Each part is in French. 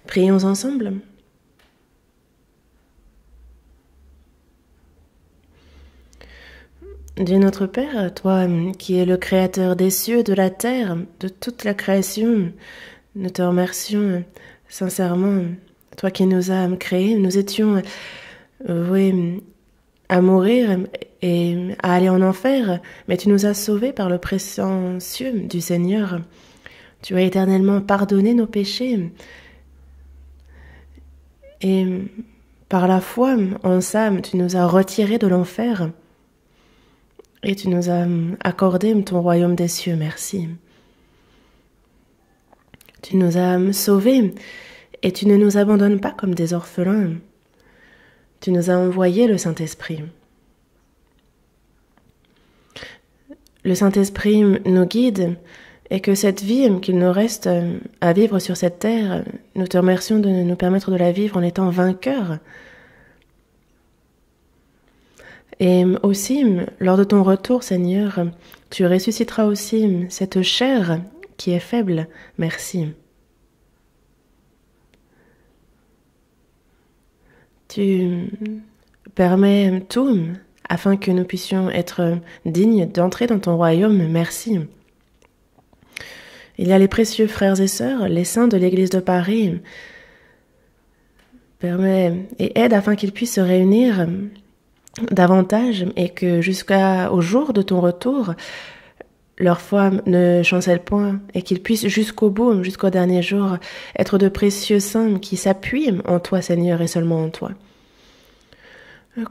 Prions ensemble. Dieu notre Père, toi qui es le créateur des cieux, de la terre, de toute la création, nous te remercions sincèrement. Toi qui nous as créés, nous étions voués à mourir et à aller en enfer, mais tu nous as sauvés par le précieux du Seigneur. Tu as éternellement pardonné nos péchés et par la foi en ça, tu nous as retirés de l'enfer. Et tu nous as accordé ton royaume des cieux, merci. Tu nous as sauvés et tu ne nous abandonnes pas comme des orphelins. Tu nous as envoyé le Saint-Esprit. Le Saint-Esprit nous guide et que cette vie qu'il nous reste à vivre sur cette terre, nous te remercions de nous permettre de la vivre en étant vainqueurs. Et aussi, lors de ton retour, Seigneur, tu ressusciteras aussi cette chair qui est faible. Merci. Tu permets tout afin que nous puissions être dignes d'entrer dans ton royaume. Merci. Il y a les précieux frères et sœurs, les saints de l'Église de Paris. Permets et aide afin qu'ils puissent se réunir davantage et que jusqu'au jour de ton retour, leur foi ne chancelle point et qu'ils puissent jusqu'au bout, jusqu'au dernier jour, être de précieux saints qui s'appuient en toi, Seigneur, et seulement en toi.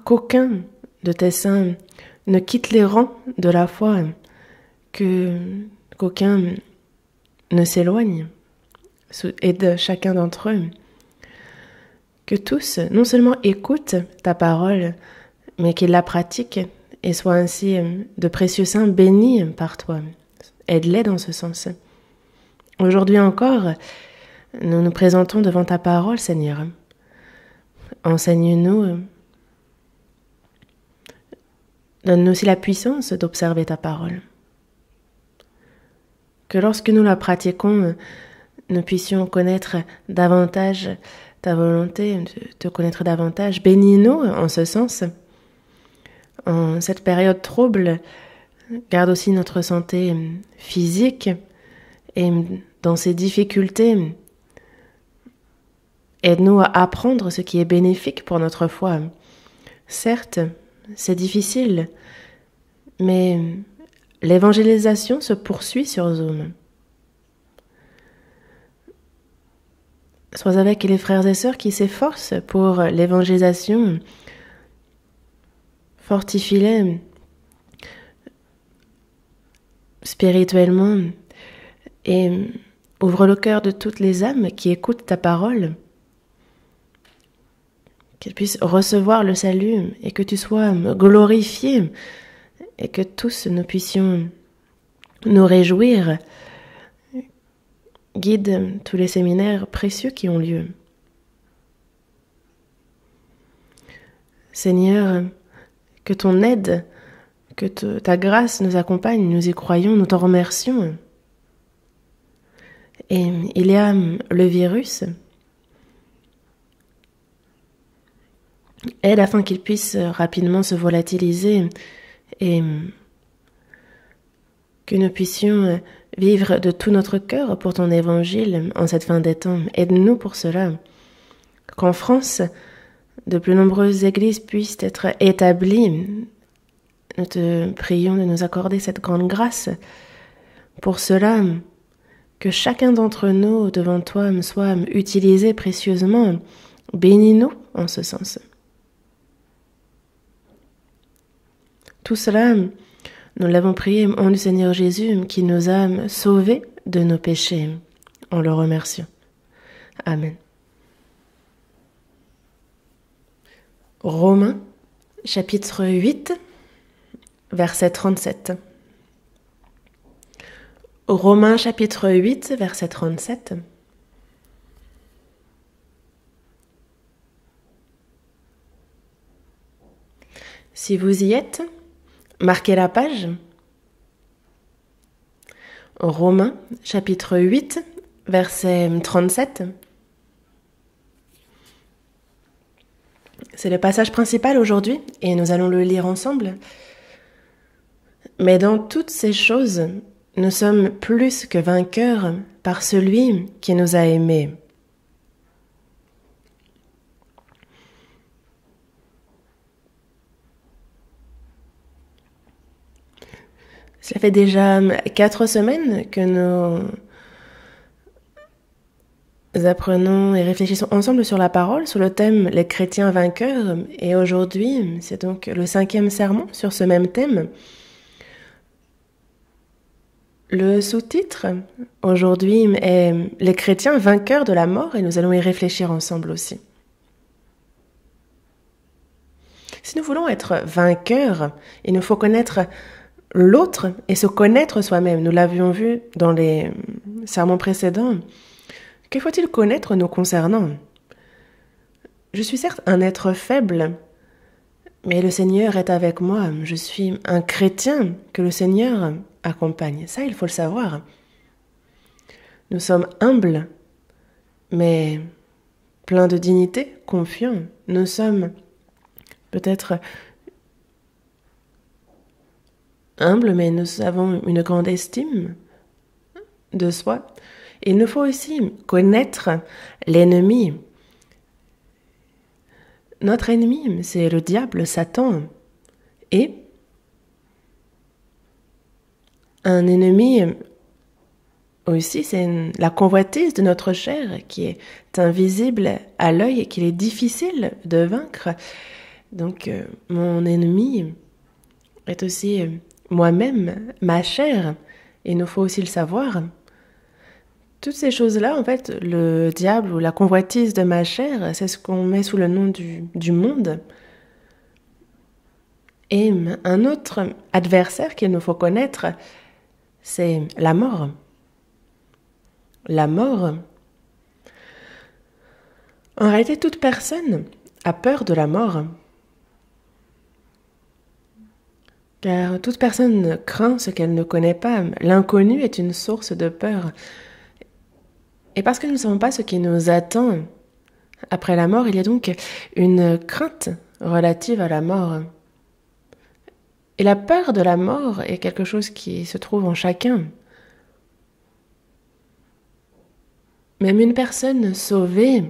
Qu'aucun de tes saints ne quitte les rangs de la foi, qu'aucun ne s'éloigne, aide chacun d'entre eux. Que tous, non seulement écoutent ta parole, mais qu'ils la pratiquent et soient ainsi de précieux saints bénis par toi. Aide-les dans ce sens. Aujourd'hui encore, nous nous présentons devant ta parole, Seigneur. Enseigne-nous, donne-nous aussi la puissance d'observer ta parole. Que lorsque nous la pratiquons, nous puissions connaître davantage ta volonté, te connaître davantage. Bénis-nous en ce sens. En cette période trouble, garde aussi notre santé physique et dans ces difficultés, aide-nous à apprendre ce qui est bénéfique pour notre foi. Certes, c'est difficile, mais l'évangélisation se poursuit sur Zoom. Sois avec les frères et sœurs qui s'efforcent pour l'évangélisation. Fortifie-les spirituellement et ouvre le cœur de toutes les âmes qui écoutent ta parole, qu'elles puissent recevoir le salut et que tu sois glorifié et que tous nous puissions nous réjouir. Guide tous les séminaires précieux qui ont lieu. Seigneur, que ton aide, que ta grâce nous accompagne, nous y croyons, nous t'en remercions. Et il y a le virus. Aide afin qu'il puisse rapidement se volatiliser et que nous puissions vivre de tout notre cœur pour ton évangile en cette fin des temps. Aide-nous pour cela. Qu'en France, de plus nombreuses églises puissent être établies. Nous te prions de nous accorder cette grande grâce. Pour cela, que chacun d'entre nous devant toi soit utilisé précieusement. Bénis-nous en ce sens. Tout cela, nous l'avons prié en du Seigneur Jésus qui nous a sauvés de nos péchés. En le remerciant. Amen. Romains, chapitre 8, verset 37. Romains, chapitre 8, verset 37. Si vous y êtes, marquez la page. Romains, chapitre 8, verset 37. C'est le passage principal aujourd'hui et nous allons le lire ensemble. Mais dans toutes ces choses, nous sommes plus que vainqueurs par celui qui nous a aimés. Cela fait déjà 4 semaines que nous apprenons et réfléchissons ensemble sur la parole, sur le thème « Les chrétiens vainqueurs ». Et aujourd'hui, c'est donc le 5e sermon sur ce même thème. Le sous-titre aujourd'hui est « Les chrétiens vainqueurs de la mort » et nous allons y réfléchir ensemble aussi. Si nous voulons être vainqueurs, il nous faut connaître l'autre et se connaître soi-même. Nous l'avions vu dans les sermons précédents. Que faut-il connaître nous concernant? Je suis certes un être faible, mais le Seigneur est avec moi. Je suis un chrétien que le Seigneur accompagne. Ça, il faut le savoir. Nous sommes humbles, mais pleins de dignité, confiants. Nous sommes peut-être humbles, mais nous avons une grande estime de soi. Il nous faut aussi connaître l'ennemi. Notre ennemi, c'est le diable, Satan. Et un ennemi aussi, c'est la convoitise de notre chair qui est invisible à l'œil et qu'il est difficile de vaincre. Donc, mon ennemi est aussi moi-même, ma chair. Il nous faut aussi le savoir. Toutes ces choses-là, en fait, le diable ou la convoitise de ma chair, c'est ce qu'on met sous le nom du monde. Et un autre adversaire qu'il nous faut connaître, c'est la mort. La mort. En réalité, toute personne a peur de la mort. Car toute personne craint ce qu'elle ne connaît pas. L'inconnu est une source de peur. Et parce que nous ne savons pas ce qui nous attend après la mort, il y a donc une crainte relative à la mort. Et la peur de la mort est quelque chose qui se trouve en chacun. Même une personne sauvée,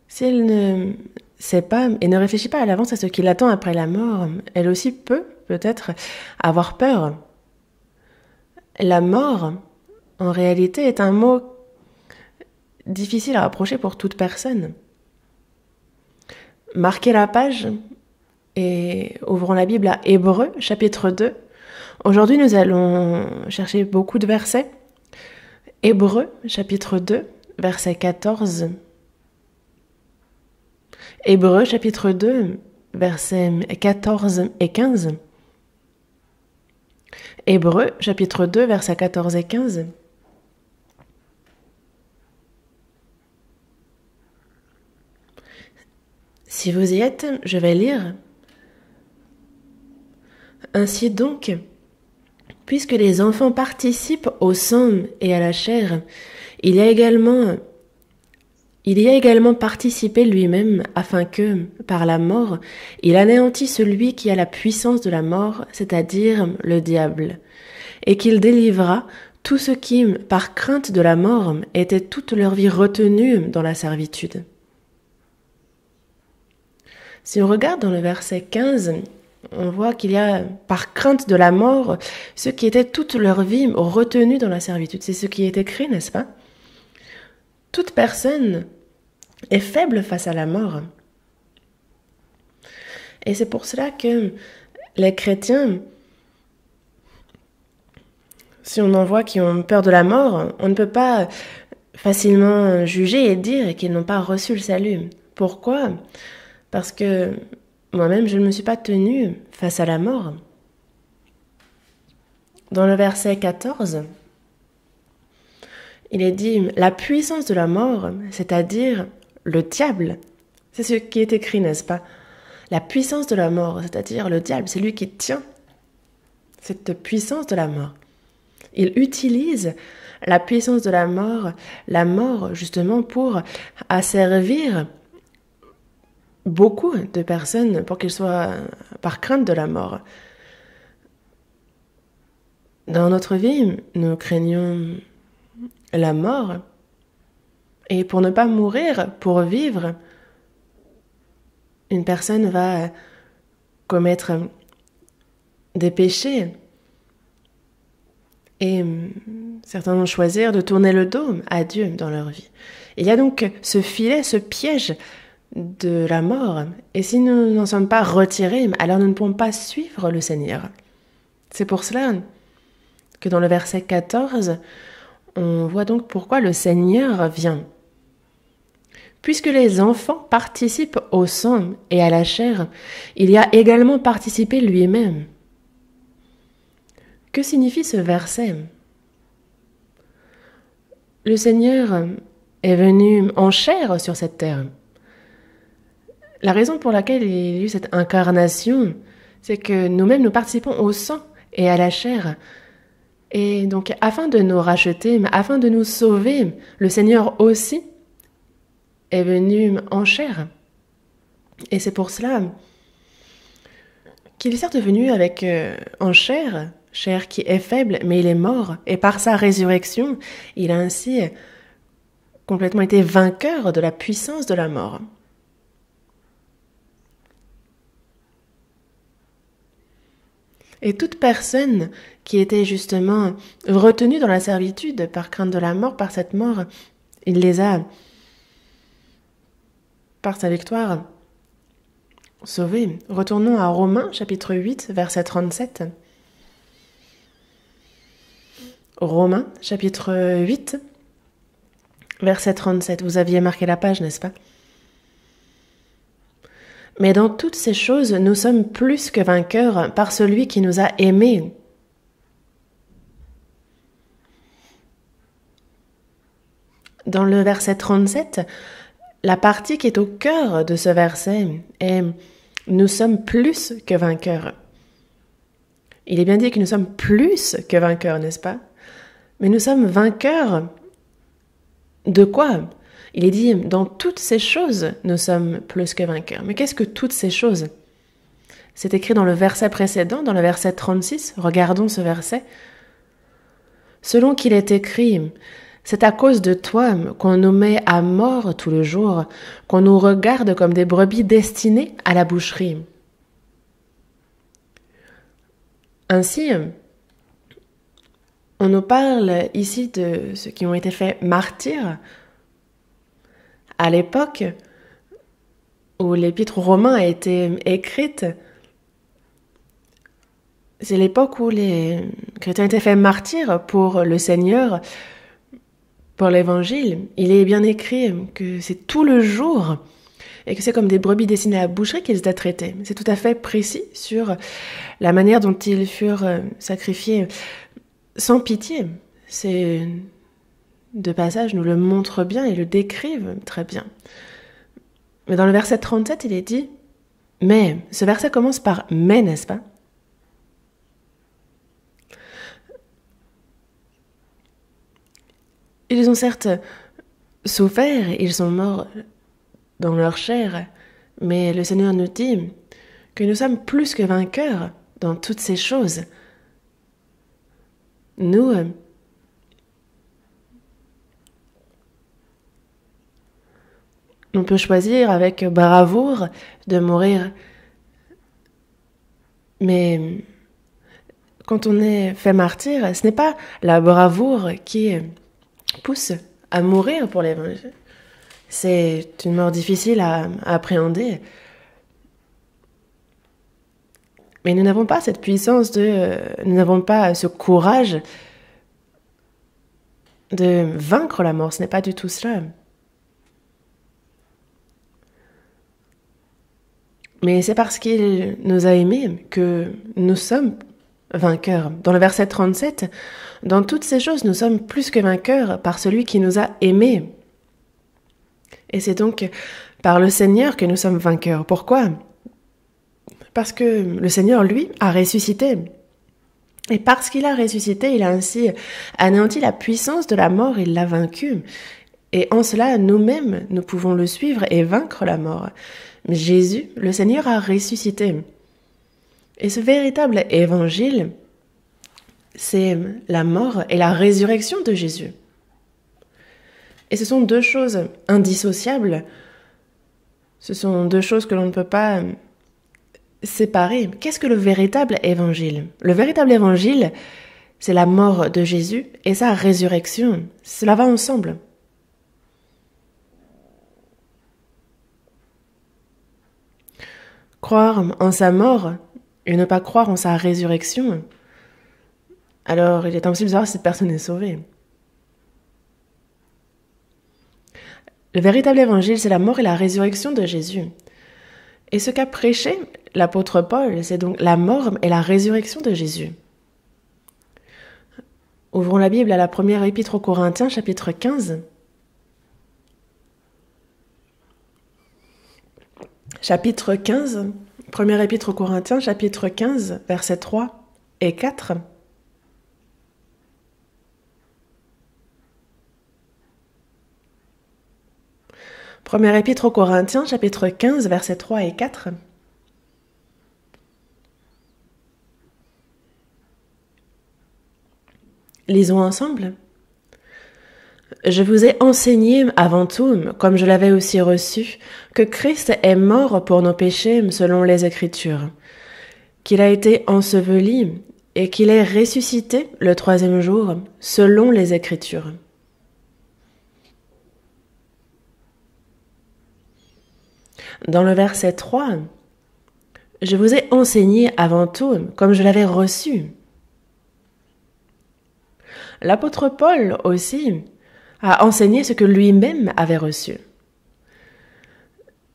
si elle ne sait pas et ne réfléchit pas à l'avance à ce qui l'attend après la mort, elle aussi peut peut-être avoir peur. La mort, en réalité, est un mot difficile à approcher pour toute personne. Marquez la page et ouvrons la Bible à Hébreux, chapitre 2. Aujourd'hui, nous allons chercher beaucoup de versets. Hébreux, chapitre 2, verset 14. Hébreux, chapitre 2, versets 14 et 15. Hébreux, chapitre 2, versets 14 et 15. Si vous y êtes, je vais lire. Ainsi donc, puisque les enfants participent au sang et à la chair, il y a également participé lui-même, afin que, par la mort, il anéantit celui qui a la puissance de la mort, c'est-à-dire le diable, et qu'il délivra tous ceux qui, par crainte de la mort, étaient toute leur vie retenus dans la servitude. Si on regarde dans le verset 15, on voit qu'il y a, par crainte de la mort, ceux qui étaient toute leur vie retenus dans la servitude. C'est ce qui est écrit, n'est-ce pas? Toute personne est faible face à la mort. Et c'est pour cela que les chrétiens, si on en voit qui ont peur de la mort, on ne peut pas facilement juger et dire qu'ils n'ont pas reçu le salut. Pourquoi? Parce que moi-même, je ne me suis pas tenue face à la mort. Dans le verset 14, il est dit « La puissance de la mort, c'est-à-dire le diable ». C'est ce qui est écrit, n'est-ce pas? La puissance de la mort, c'est-à-dire le diable, c'est lui qui tient cette puissance de la mort. Il utilise la puissance de la mort justement pour asservir beaucoup de personnes pour qu'ils soient par crainte de la mort. Dans notre vie, nous craignons la mort et pour ne pas mourir, pour vivre, une personne va commettre des péchés et certains vont choisir de tourner le dos à Dieu dans leur vie. Il y a donc ce filet, ce piège de la mort. Et si nous n'en sommes pas retirés, alors nous ne pourrons pas suivre le Seigneur. C'est pour cela que dans le verset 14, on voit donc pourquoi le Seigneur vient. Puisque les enfants participent au sang et à la chair, il y a également participé lui-même. Que signifie ce verset? Le Seigneur est venu en chair sur cette terre. La raison pour laquelle il y a eu cette incarnation, c'est que nous-mêmes nous participons au sang et à la chair. Et donc, afin de nous racheter, afin de nous sauver, le Seigneur aussi est venu en chair. Et c'est pour cela qu'il est certes venu avec en chair qui est faible, mais il est mort. Et par sa résurrection, il a ainsi complètement été vainqueur de la puissance de la mort. Et toute personne qui était justement retenue dans la servitude par crainte de la mort, par cette mort, il les a, par sa victoire, sauvés. Retournons à Romains, chapitre 8, verset 37. Romains, chapitre 8, verset 37. Vous aviez marqué la page, n'est-ce pas? Mais dans toutes ces choses, nous sommes plus que vainqueurs par celui qui nous a aimés. Dans le verset 37, la partie qui est au cœur de ce verset est « Nous sommes plus que vainqueurs ». Il est bien dit que nous sommes plus que vainqueurs, n'est-ce pas? Mais nous sommes vainqueurs de quoi? Il est dit, dans toutes ces choses, nous sommes plus que vainqueurs. Mais qu'est-ce que toutes ces choses? C'est écrit dans le verset précédent, dans le verset 36. Regardons ce verset. Selon qu'il est écrit, c'est à cause de toi qu'on nous met à mort tout le jour, qu'on nous regarde comme des brebis destinées à la boucherie. Ainsi, on nous parle ici de ceux qui ont été faits martyrs. À l'époque où l'épître aux Romains a été écrite, c'est l'époque où les chrétiens étaient faits martyrs pour le Seigneur, pour l'Évangile. Il est bien écrit que c'est tout le jour et que c'est comme des brebis destinées à la boucherie qu'ils étaient traités. C'est tout à fait précis sur la manière dont ils furent sacrifiés sans pitié. C'est de passage nous le montrent bien et le décrivent très bien. Mais dans le verset 37, il est dit « Mais ». Ce verset commence par « mais », n'est-ce pas? Ils ont certes souffert, ils sont morts dans leur chair, mais le Seigneur nous dit que nous sommes plus que vainqueurs dans toutes ces choses. Nous, on peut choisir avec bravoure de mourir, mais quand on est fait martyr, ce n'est pas la bravoure qui pousse à mourir pour l'Évangile. C'est une mort difficile à appréhender. Mais nous n'avons pas cette puissance nous n'avons pas ce courage de vaincre la mort. Ce n'est pas du tout cela. Mais c'est parce qu'il nous a aimés que nous sommes vainqueurs. Dans le verset 37, dans toutes ces choses, nous sommes plus que vainqueurs par celui qui nous a aimés. Et c'est donc par le Seigneur que nous sommes vainqueurs. Pourquoi? Parce que le Seigneur, lui, a ressuscité. Et parce qu'il a ressuscité, il a ainsi anéanti la puissance de la mort, il l'a vaincue. Et en cela, nous-mêmes, nous pouvons le suivre et vaincre la mort. Jésus, le Seigneur, a ressuscité. Et ce véritable évangile, c'est la mort et la résurrection de Jésus. Et ce sont deux choses indissociables. Ce sont deux choses que l'on ne peut pas séparer. Qu'est-ce que le véritable évangile? Le véritable évangile, c'est la mort de Jésus et sa résurrection. Cela va ensemble. Croire en sa mort et ne pas croire en sa résurrection, alors il est impossible de savoir si cette personne est sauvée. Le véritable évangile, c'est la mort et la résurrection de Jésus. Et ce qu'a prêché l'apôtre Paul, c'est donc la mort et la résurrection de Jésus. Ouvrons la Bible à la première épître aux Corinthiens, chapitre 15. Chapitre 15, première épître aux Corinthiens, chapitre 15, versets 3 et 4. Première épître aux Corinthiens, chapitre 15, versets 3 et 4. Lisons ensemble. Je vous ai enseigné avant tout, comme je l'avais aussi reçu, que Christ est mort pour nos péchés selon les Écritures, qu'il a été enseveli et qu'il est ressuscité le troisième jour selon les Écritures. Dans le verset 3, je vous ai enseigné avant tout, comme je l'avais reçu. L'apôtre Paul aussi a enseigné ce que lui-même avait reçu.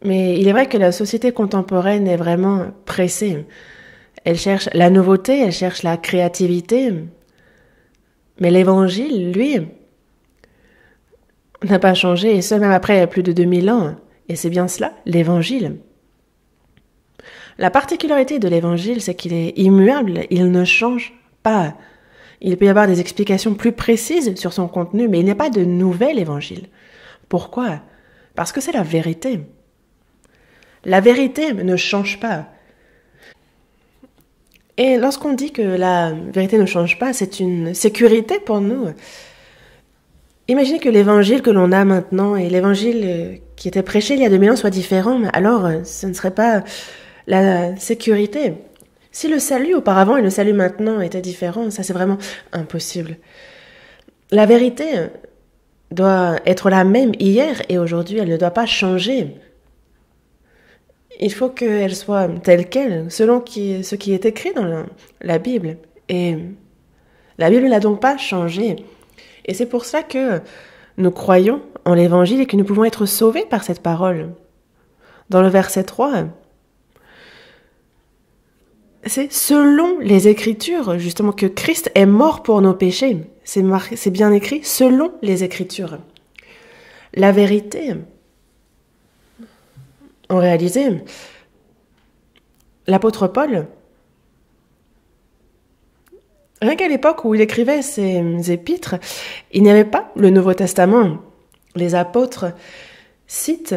Mais il est vrai que la société contemporaine est vraiment pressée. Elle cherche la nouveauté, elle cherche la créativité. Mais l'évangile, lui, n'a pas changé, et ce même après plus de 2000 ans. Et c'est bien cela, l'évangile. La particularité de l'évangile, c'est qu'il est immuable, il ne change pas. Il peut y avoir des explications plus précises sur son contenu, mais il n'y a pas de nouvel évangile. Pourquoi? Parce que c'est la vérité. La vérité ne change pas. Et lorsqu'on dit que la vérité ne change pas, c'est une sécurité pour nous. Imaginez que l'évangile que l'on a maintenant et l'évangile qui était prêché il y a 2000 ans soit différent, alors ce ne serait pas la sécurité. Si le salut auparavant et le salut maintenant étaient différents, ça c'est vraiment impossible. La vérité doit être la même hier et aujourd'hui, elle ne doit pas changer. Il faut qu'elle soit telle qu'elle, selon ce qui est écrit dans la Bible. Et la Bible n'a donc pas changé. Et c'est pour ça que nous croyons en l'Évangile et que nous pouvons être sauvés par cette parole. Dans le verset 3, c'est selon les Écritures, justement, que Christ est mort pour nos péchés. C'est bien écrit, selon les Écritures. La vérité, en réalité, l'apôtre Paul, rien qu'à l'époque où il écrivait ses épîtres, il n'y avait pas le Nouveau Testament. Les apôtres citent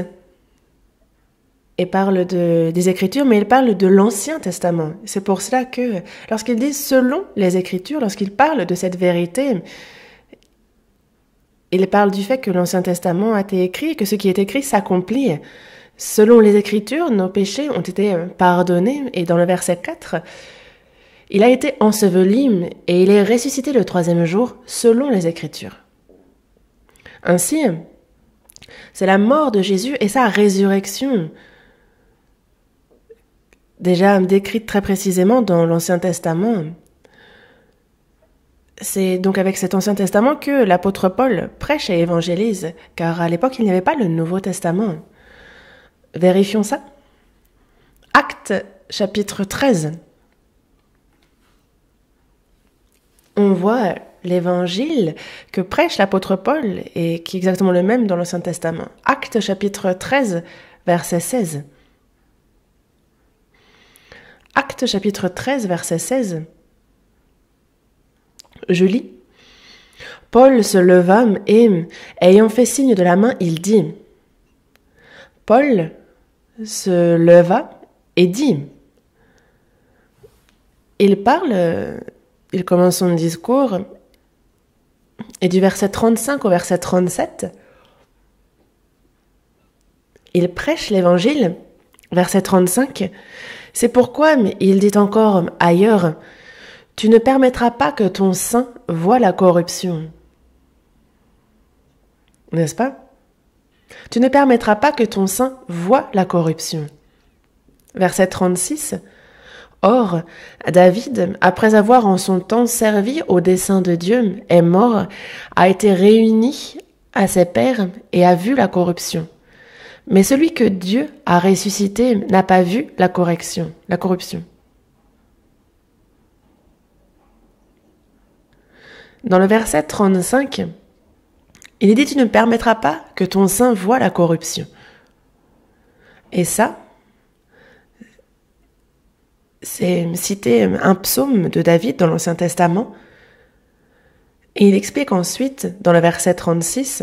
et parlent des Écritures, mais ils parlent de l'Ancien Testament. C'est pour cela que, lorsqu'ils disent selon les Écritures, lorsqu'ils parlent de cette vérité, ils parlent du fait que l'Ancien Testament a été écrit, que ce qui est écrit s'accomplit. Selon les Écritures, nos péchés ont été pardonnés, et dans le verset 4, il a été enseveli et il est ressuscité le troisième jour selon les Écritures. Ainsi, c'est la mort de Jésus et sa résurrection, déjà décrite très précisément dans l'Ancien Testament. C'est donc avec cet Ancien Testament que l'apôtre Paul prêche et évangélise, car à l'époque il n'y avait pas le Nouveau Testament. Vérifions ça. Actes chapitre 13. On voit l'évangile que prêche l'apôtre Paul et qui est exactement le même dans l'Ancien Testament. Actes chapitre 13, verset 16. Actes chapitre 13, verset 16. Je lis. Paul se leva et, ayant fait signe de la main, il dit. Paul se leva et dit. Il parle, il commence son discours, et du verset 35 au verset 37, il prêche l'évangile, verset 35, c'est pourquoi il dit encore ailleurs, tu ne permettras pas que ton sein voie la corruption. N'est-ce pas? Tu ne permettras pas que ton sein voie la corruption. Verset 36, or, David, après avoir en son temps servi au dessein de Dieu, est mort, a été réuni à ses pairs et a vu la corruption. Mais celui que Dieu a ressuscité n'a pas vu la corruption. Dans le verset 35, il est dit « Tu ne permettras pas que ton sein voie la corruption ». Et ça, c'est cité un psaume de David dans l'Ancien Testament. Et il explique ensuite, dans le verset 36,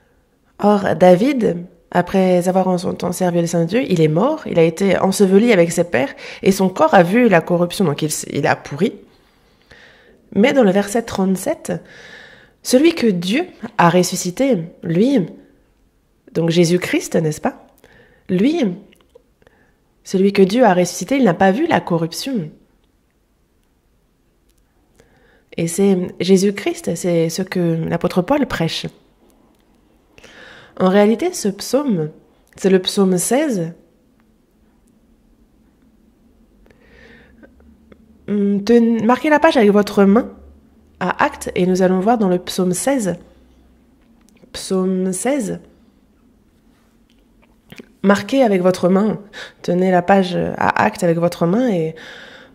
« Or, David, après avoir en son temps servi le Saint-Dieu, il est mort, il a été enseveli avec ses pairs, et son corps a vu la corruption, donc il a pourri. » Mais dans le verset 37, celui que Dieu a ressuscité, lui, donc Jésus-Christ, n'est-ce pas? Lui, celui que Dieu a ressuscité, il n'a pas vu la corruption. Et c'est Jésus-Christ, c'est ce que l'apôtre Paul prêche. En réalité, ce psaume, c'est le psaume 16. Marquez la page avec votre main à Actes et nous allons voir dans le psaume 16. Psaume 16. Marquez avec votre main, tenez la page à Actes avec votre main et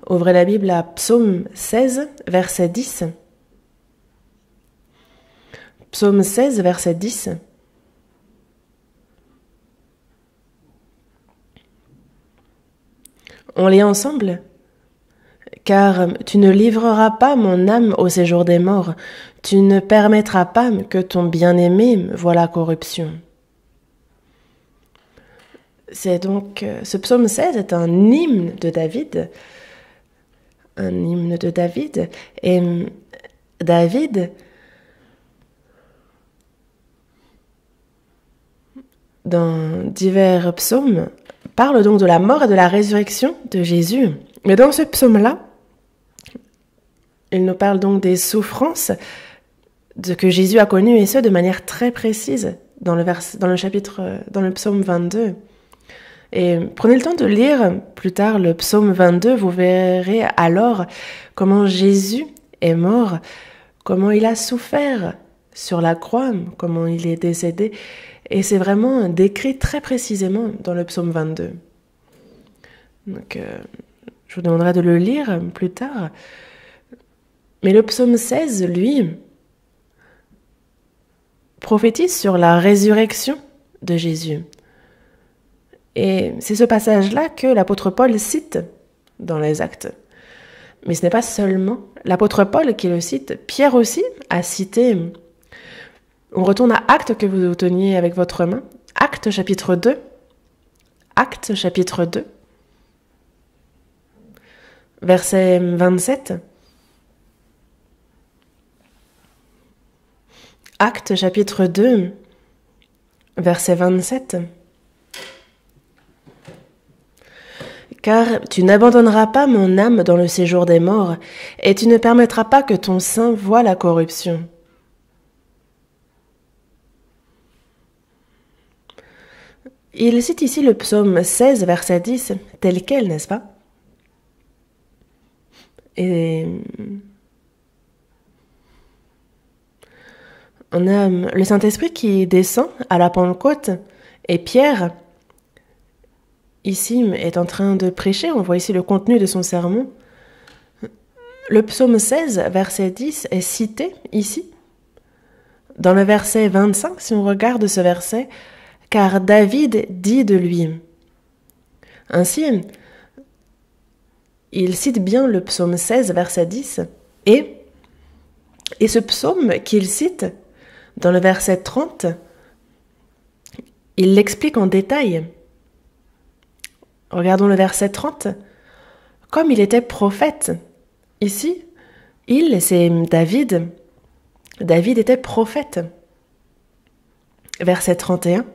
ouvrez la Bible à psaume 16, verset 10. Psaume 16, verset 10. On lit ensemble. Car tu ne livreras pas mon âme au séjour des morts, tu ne permettras pas que ton bien-aimé voie la corruption. C'est donc, ce psaume 16 est un hymne de David, et David, dans divers psaumes, parle donc de la mort et de la résurrection de Jésus. Mais dans ce psaume-là, il nous parle donc des souffrances que Jésus a connues, et ce, de manière très précise, dans le psaume 22. Et prenez le temps de lire plus tard le psaume 22, vous verrez alors comment Jésus est mort, comment il a souffert sur la croix, comment il est décédé. Et c'est vraiment décrit très précisément dans le psaume 22. Donc, je vous demanderai de le lire plus tard. Mais le psaume 16, lui, prophétise sur la résurrection de Jésus. Et c'est ce passage-là que l'apôtre Paul cite dans les Actes. Mais ce n'est pas seulement l'apôtre Paul qui le cite, Pierre aussi a cité. On retourne à Actes que vous teniez avec votre main. Actes chapitre 2. Actes chapitre 2. Verset 27. Actes chapitre 2, verset 27. Car tu n'abandonneras pas mon âme dans le séjour des morts, et tu ne permettras pas que ton sein voie la corruption. Il cite ici le psaume 16, verset 10, tel quel, n'est-ce pas? Et on a le Saint-Esprit qui descend à la Pentecôte, et Pierre, ici, est en train de prêcher. On voit ici le contenu de son sermon. Le psaume 16, verset 10, est cité ici. Dans le verset 25, si on regarde ce verset, « Car David dit de lui ». Ainsi, il cite bien le psaume 16, verset 10, et Et ce psaume qu'il cite, dans le verset 30, il l'explique en détail. Regardons le verset 30. Comme il était prophète, ici, c'est David. David était prophète. Verset 31.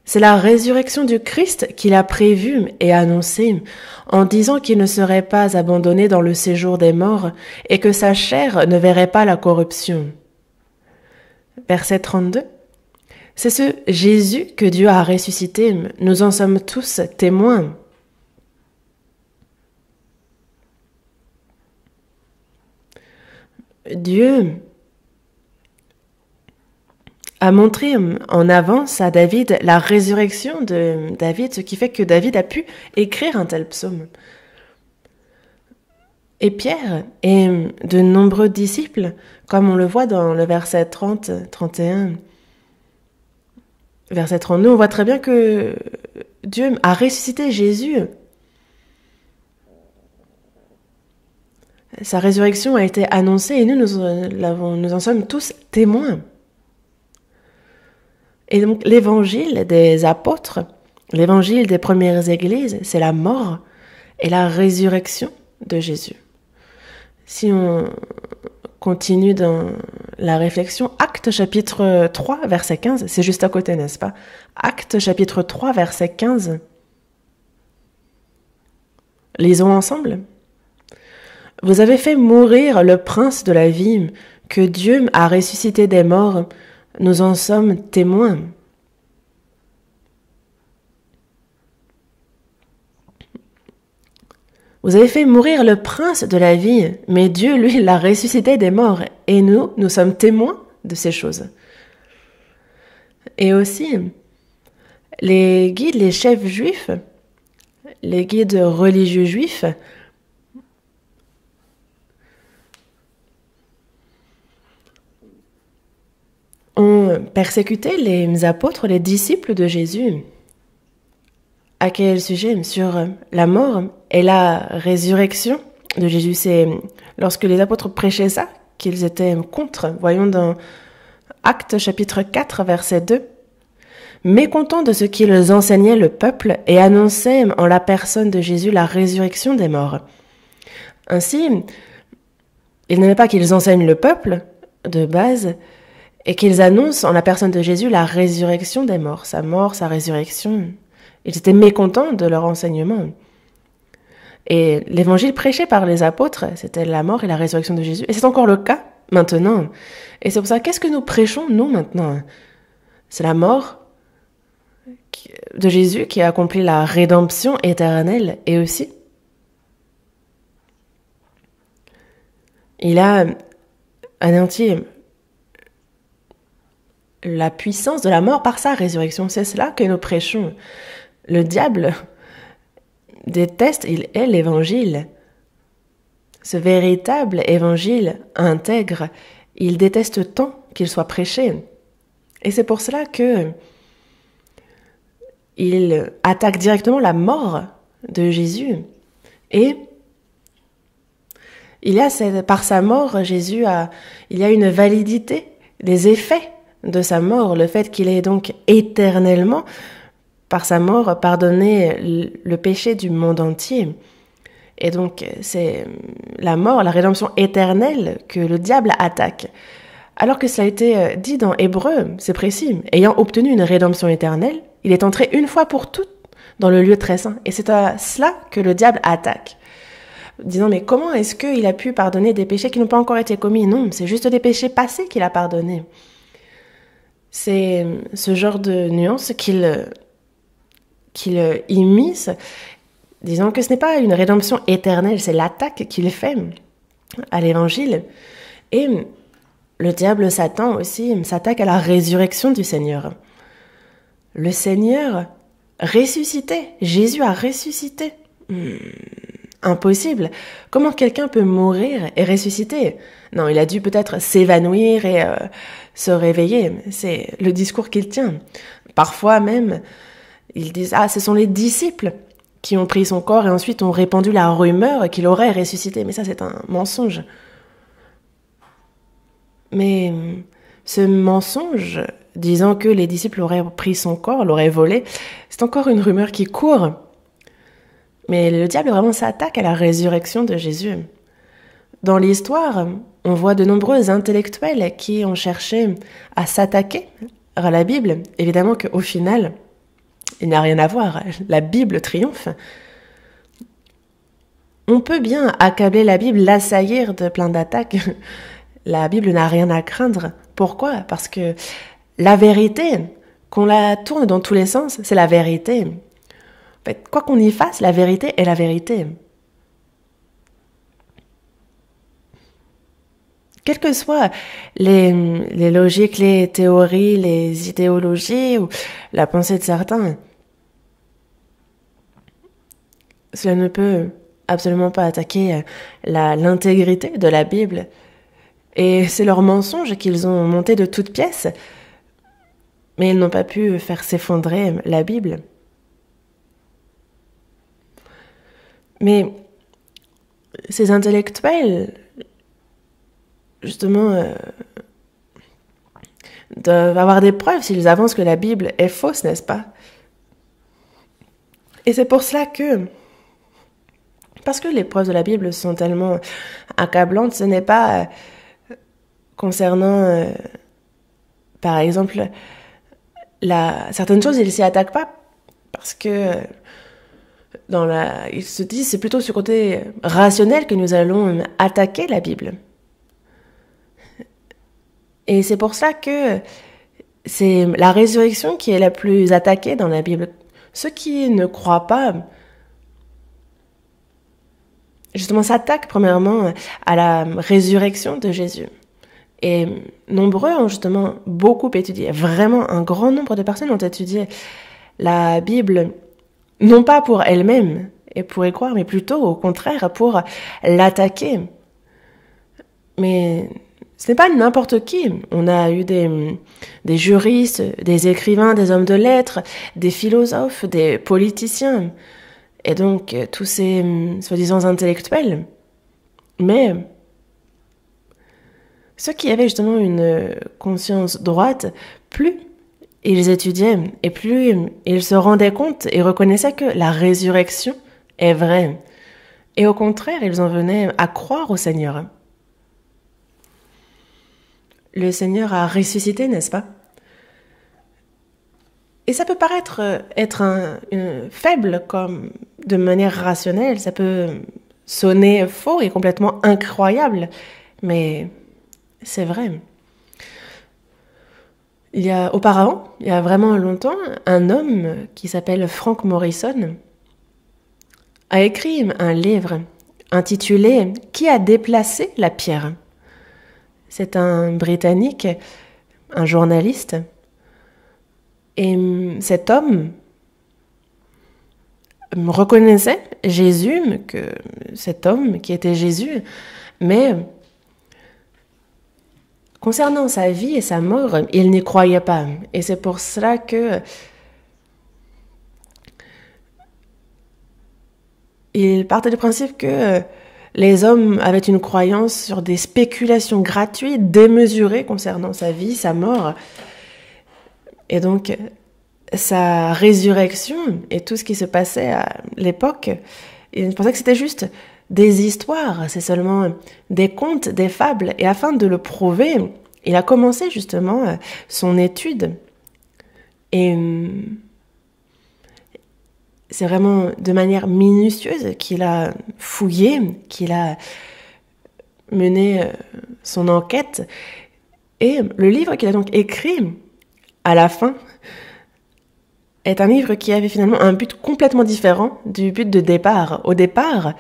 C'est la résurrection du Christ qu'il a prévue et annoncée en disant qu'il ne serait pas abandonné dans le séjour des morts et que sa chair ne verrait pas la corruption. Verset 32. C'est ce Jésus que Dieu a ressuscité. Nous en sommes tous témoins. Dieu a montré en avance à David la résurrection de David, ce qui fait que David a pu écrire un tel psaume. Et Pierre et de nombreux disciples, comme on le voit dans le verset 30, 31, verset 32, on voit très bien que Dieu a ressuscité Jésus. Sa résurrection a été annoncée et nous en sommes tous témoins. Et donc l'évangile des apôtres, l'évangile des premières églises, c'est la mort et la résurrection de Jésus. Si on continue dans la réflexion, Actes chapitre 3, verset 15, c'est juste à côté, n'est-ce pas? Actes chapitre 3, verset 15. Lisons ensemble. Vous avez fait mourir le prince de la vie, que Dieu a ressuscité des morts. Nous en sommes témoins. Vous avez fait mourir le prince de la vie, mais Dieu, lui, l'a ressuscité des morts. Et nous sommes témoins de ces choses. Et aussi, les guides, les chefs juifs, les guides religieux juifs, ont persécuté les apôtres, les disciples de Jésus. À quel sujet? Sur la mort et la résurrection de Jésus. C'est lorsque les apôtres prêchaient ça qu'ils étaient contre. Voyons dans Actes chapitre 4, verset 2. Mécontents de ce qu'ils enseignaient le peuple et annonçaient en la personne de Jésus la résurrection des morts. Ainsi, ils n'aimaient pas qu'ils enseignent le peuple de base, et qu'ils annoncent en la personne de Jésus la résurrection des morts, sa résurrection. Ils étaient mécontents de leur enseignement. Et l'évangile prêché par les apôtres, c'était la mort et la résurrection de Jésus. Et c'est encore le cas maintenant. Et c'est pour ça, qu'est-ce que nous prêchons, nous, maintenant? C'est la mort de Jésus qui a accompli la rédemption éternelle et aussi il a anéanti la puissance de la mort par sa résurrection. C'est cela que nous prêchons. Le diable déteste, il est l'évangile. Ce véritable évangile intègre, il déteste tant qu'il soit prêché. Et c'est pour cela que il attaque directement la mort de Jésus. Et par sa mort, il y a une validité des effets de sa mort, le fait qu'il ait donc éternellement, par sa mort, pardonné le péché du monde entier. Et donc, c'est la mort, la rédemption éternelle que le diable attaque. Alors que cela a été dit dans Hébreux, c'est précis, ayant obtenu une rédemption éternelle, il est entré une fois pour toutes dans le lieu très saint. Et c'est à cela que le diable attaque. Disant, mais comment est-ce qu'il a pu pardonner des péchés qui n'ont pas encore été commis? Non, c'est juste des péchés passés qu'il a pardonnés. C'est ce genre de nuance qu'il immisce, disant que ce n'est pas une rédemption éternelle, c'est l'attaque qu'il fait à l'évangile. Et le diable, Satan aussi, s'attaque à la résurrection du Seigneur. Le Seigneur ressuscité, Jésus a ressuscité. Impossible. Comment quelqu'un peut mourir et ressusciter? Non, il a dû peut-être s'évanouir et se réveiller. C'est le discours qu'il tient. Parfois même, ils disent « Ah, ce sont les disciples qui ont pris son corps et ensuite ont répandu la rumeur qu'il aurait ressuscité. » Mais ça, c'est un mensonge. Mais ce mensonge disant que les disciples auraient pris son corps, l'auraient volé, c'est encore une rumeur qui court. Mais le diable vraiment s'attaque à la résurrection de Jésus. Dans l'histoire, on voit de nombreux intellectuels qui ont cherché à s'attaquer à la Bible. Évidemment qu'au final, il n'y a rien à voir. La Bible triomphe. On peut bien accabler la Bible, l'assaillir de plein d'attaques. La Bible n'a rien à craindre. Pourquoi? Parce que la vérité, qu'on la tourne dans tous les sens, c'est la vérité. En fait, quoi qu'on y fasse, la vérité est la vérité. Quelles que soient les logiques, les théories, les idéologies ou la pensée de certains, cela ne peut absolument pas attaquer l'intégrité de la Bible. Et c'est leur mensonge qu'ils ont monté de toutes pièces, mais ils n'ont pas pu faire s'effondrer la Bible. Mais ces intellectuels, justement, doivent avoir des preuves s'ils avancent que la Bible est fausse, n'est-ce pas? Et c'est pour cela que, parce que les preuves de la Bible sont tellement accablantes, ce n'est pas concernant, par exemple, certaines choses, ils ne s'y attaquent pas, parce que ils se disent c'est plutôt ce côté rationnel que nous allons attaquer la Bible. Et c'est pour ça que c'est la résurrection qui est la plus attaquée dans la Bible. Ceux qui ne croient pas, justement, s'attaquent premièrement à la résurrection de Jésus. Et nombreux ont justement beaucoup étudié. Vraiment, un grand nombre de personnes ont étudié la Bible, non pas pour elle-même et pour y croire, mais plutôt au contraire pour l'attaquer. Mais ce n'est pas n'importe qui. On a eu des juristes, des écrivains, des hommes de lettres, des philosophes, des politiciens, et donc tous ces soi-disant intellectuels. Mais ceux qui avaient justement une conscience droite, plus ils étudiaient et plus ils se rendaient compte et reconnaissaient que la résurrection est vraie. Et au contraire, ils en venaient à croire au Seigneur. Le Seigneur a ressuscité, n'est-ce pas? Et ça peut paraître être faible comme de manière rationnelle, ça peut sonner faux et complètement incroyable, mais c'est vrai. Il y a vraiment longtemps, un homme qui s'appelle Frank Morrison a écrit un livre intitulé « Qui a déplacé la pierre ?» C'est un Britannique, un journaliste, et cet homme reconnaissait Jésus, que cet homme qui était Jésus, mais concernant sa vie et sa mort, il n'y croyait pas. Et c'est pour cela que il partait du principe que les hommes avaient une croyance sur des spéculations gratuites, démesurées concernant sa vie, sa mort. Et donc, sa résurrection et tout ce qui se passait à l'époque, il pensait que c'était juste des histoires, c'est seulement des contes, des fables. Et afin de le prouver, il a commencé justement son étude. Et c'est vraiment de manière minutieuse qu'il a fouillé, qu'il a mené son enquête. Et le livre qu'il a donc écrit, à la fin, est un livre qui avait finalement un but complètement différent du but de départ. Au départ,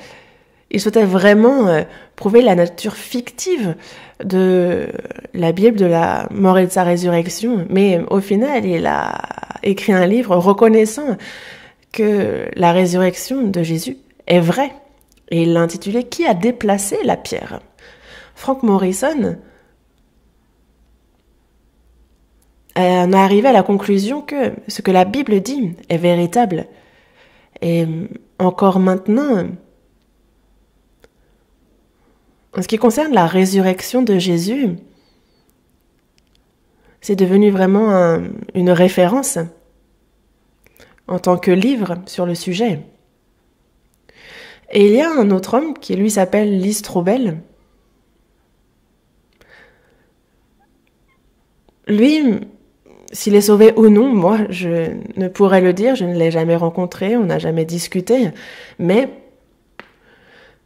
il souhaitait vraiment prouver la nature fictive de la Bible, de la mort et de sa résurrection. Mais au final, il a écrit un livre reconnaissant que la résurrection de Jésus est vraie. Et il l'a intitulé « Qui a déplacé la pierre ?» Frank Morrison en est arrivé à la conclusion que ce que la Bible dit est véritable. Et encore maintenant, en ce qui concerne la résurrection de Jésus, C'est devenu vraiment une référence en tant que livre sur le sujet. Et il y a un autre homme qui, lui, s'appelle Lis Strobel. Lui, s'il est sauvé ou non, moi, je ne pourrais le dire, je ne l'ai jamais rencontré, on n'a jamais discuté, mais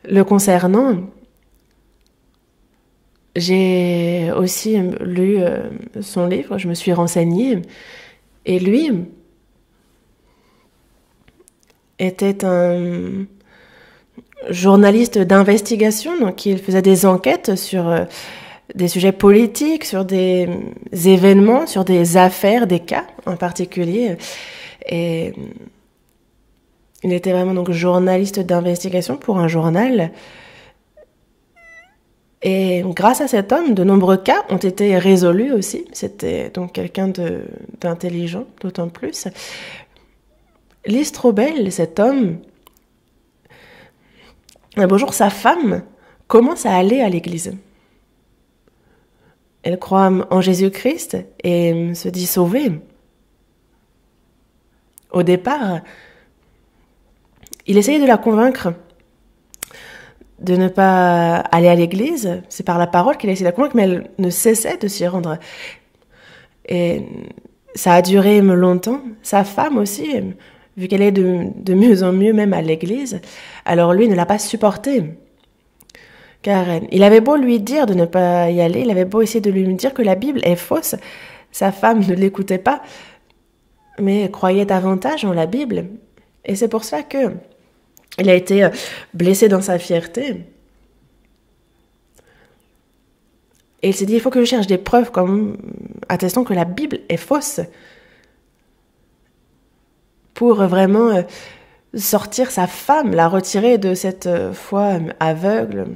le concernant, j'ai aussi lu son livre, je me suis renseignée, et lui était un journaliste d'investigation, donc il faisait des enquêtes sur des sujets politiques, sur des événements, sur des affaires, des cas en particulier. Et il était vraiment donc journaliste d'investigation pour un journal. Et grâce à cet homme, de nombreux cas ont été résolus aussi. C'était donc quelqu'un d'intelligent, d'autant plus. Lis Strobel, cet homme, un beau jour, sa femme commence à aller à l'église. Elle croit en Jésus-Christ et se dit sauvée. Au départ, il essayait de la convaincre de ne pas aller à l'église. C'est par la parole qu'il a essayé de la convaincre, mais elle ne cessait de s'y rendre. Et ça a duré longtemps. Sa femme aussi, vu qu'elle est de mieux en mieux même à l'église, alors lui ne l'a pas supportée. Car il avait beau lui dire de ne pas y aller, il avait beau essayer de lui dire que la Bible est fausse, sa femme ne l'écoutait pas, mais croyait davantage en la Bible. Et c'est pour ça que il a été blessé dans sa fierté. Et il s'est dit, il faut que je cherche des preuves comme attestant que la Bible est fausse pour vraiment sortir sa femme, la retirer de cette foi aveugle.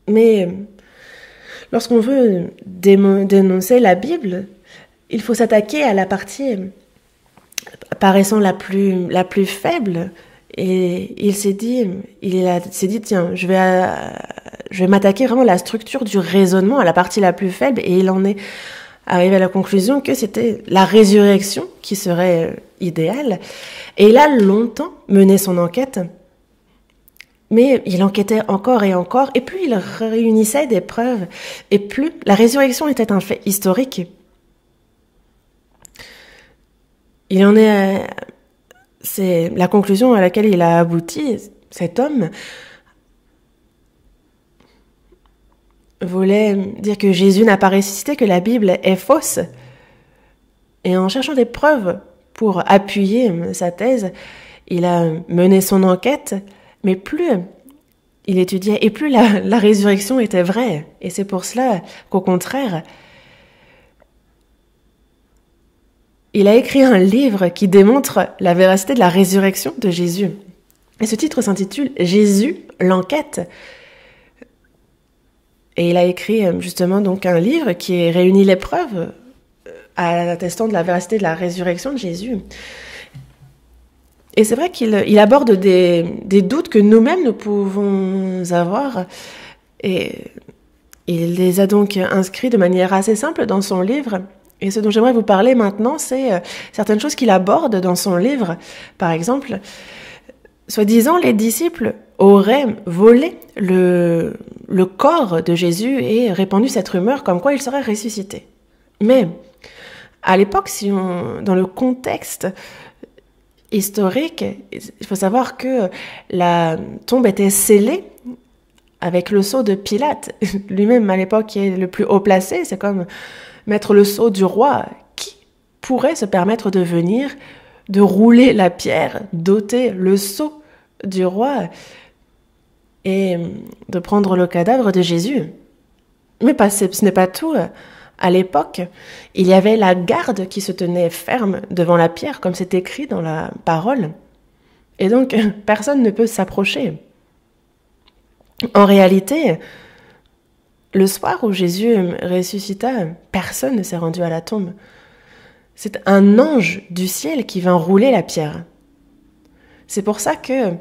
Mais lorsqu'on veut dénoncer la Bible, il faut s'attaquer à la partie paraissant la plus faible. Et il s'est dit, tiens, je vais m'attaquer vraiment à la structure du raisonnement, à la partie la plus faible. Et il en est arrivé à la conclusion que c'était la résurrection qui serait idéale. Et il a longtemps mené son enquête. Mais il enquêtait encore et encore, et plus il réunissait des preuves, et plus la résurrection était un fait historique. Il en est, c'est la conclusion à laquelle il a abouti. Cet homme voulait dire que Jésus n'a pas ressuscité, que la Bible est fausse. Et en cherchant des preuves pour appuyer sa thèse, il a mené son enquête. Mais plus il étudiait, et plus la résurrection était vraie. Et c'est pour cela qu'au contraire, il a écrit un livre qui démontre la véracité de la résurrection de Jésus. Et ce titre s'intitule « Jésus, l'enquête ». Et il a écrit justement donc un livre qui réunit les preuves attestant de la véracité de la résurrection de Jésus. Et c'est vrai qu'il aborde des doutes que nous-mêmes nous pouvons avoir. Et il les a donc inscrits de manière assez simple dans son livre. Et ce dont j'aimerais vous parler maintenant, c'est certaines choses qu'il aborde dans son livre. Par exemple, soi-disant, les disciples auraient volé le corps de Jésus et répandu cette rumeur comme quoi il serait ressuscité. Mais à l'époque, dans le contexte historique, il faut savoir que la tombe était scellée avec le sceau de Pilate. Lui-même, à l'époque, qui est le plus haut placé, c'est comme mettre le sceau du roi. Qui pourrait se permettre de venir, de rouler la pierre, d'ôter le sceau du roi et de prendre le cadavre de Jésus? Mais ce n'est pas tout. À l'époque, il y avait la garde qui se tenait ferme devant la pierre, comme c'est écrit dans la parole. Et donc, personne ne peut s'approcher. En réalité, le soir où Jésus ressuscita, personne ne s'est rendu à la tombe. C'est un ange du ciel qui vint rouler la pierre. C'est pour ça que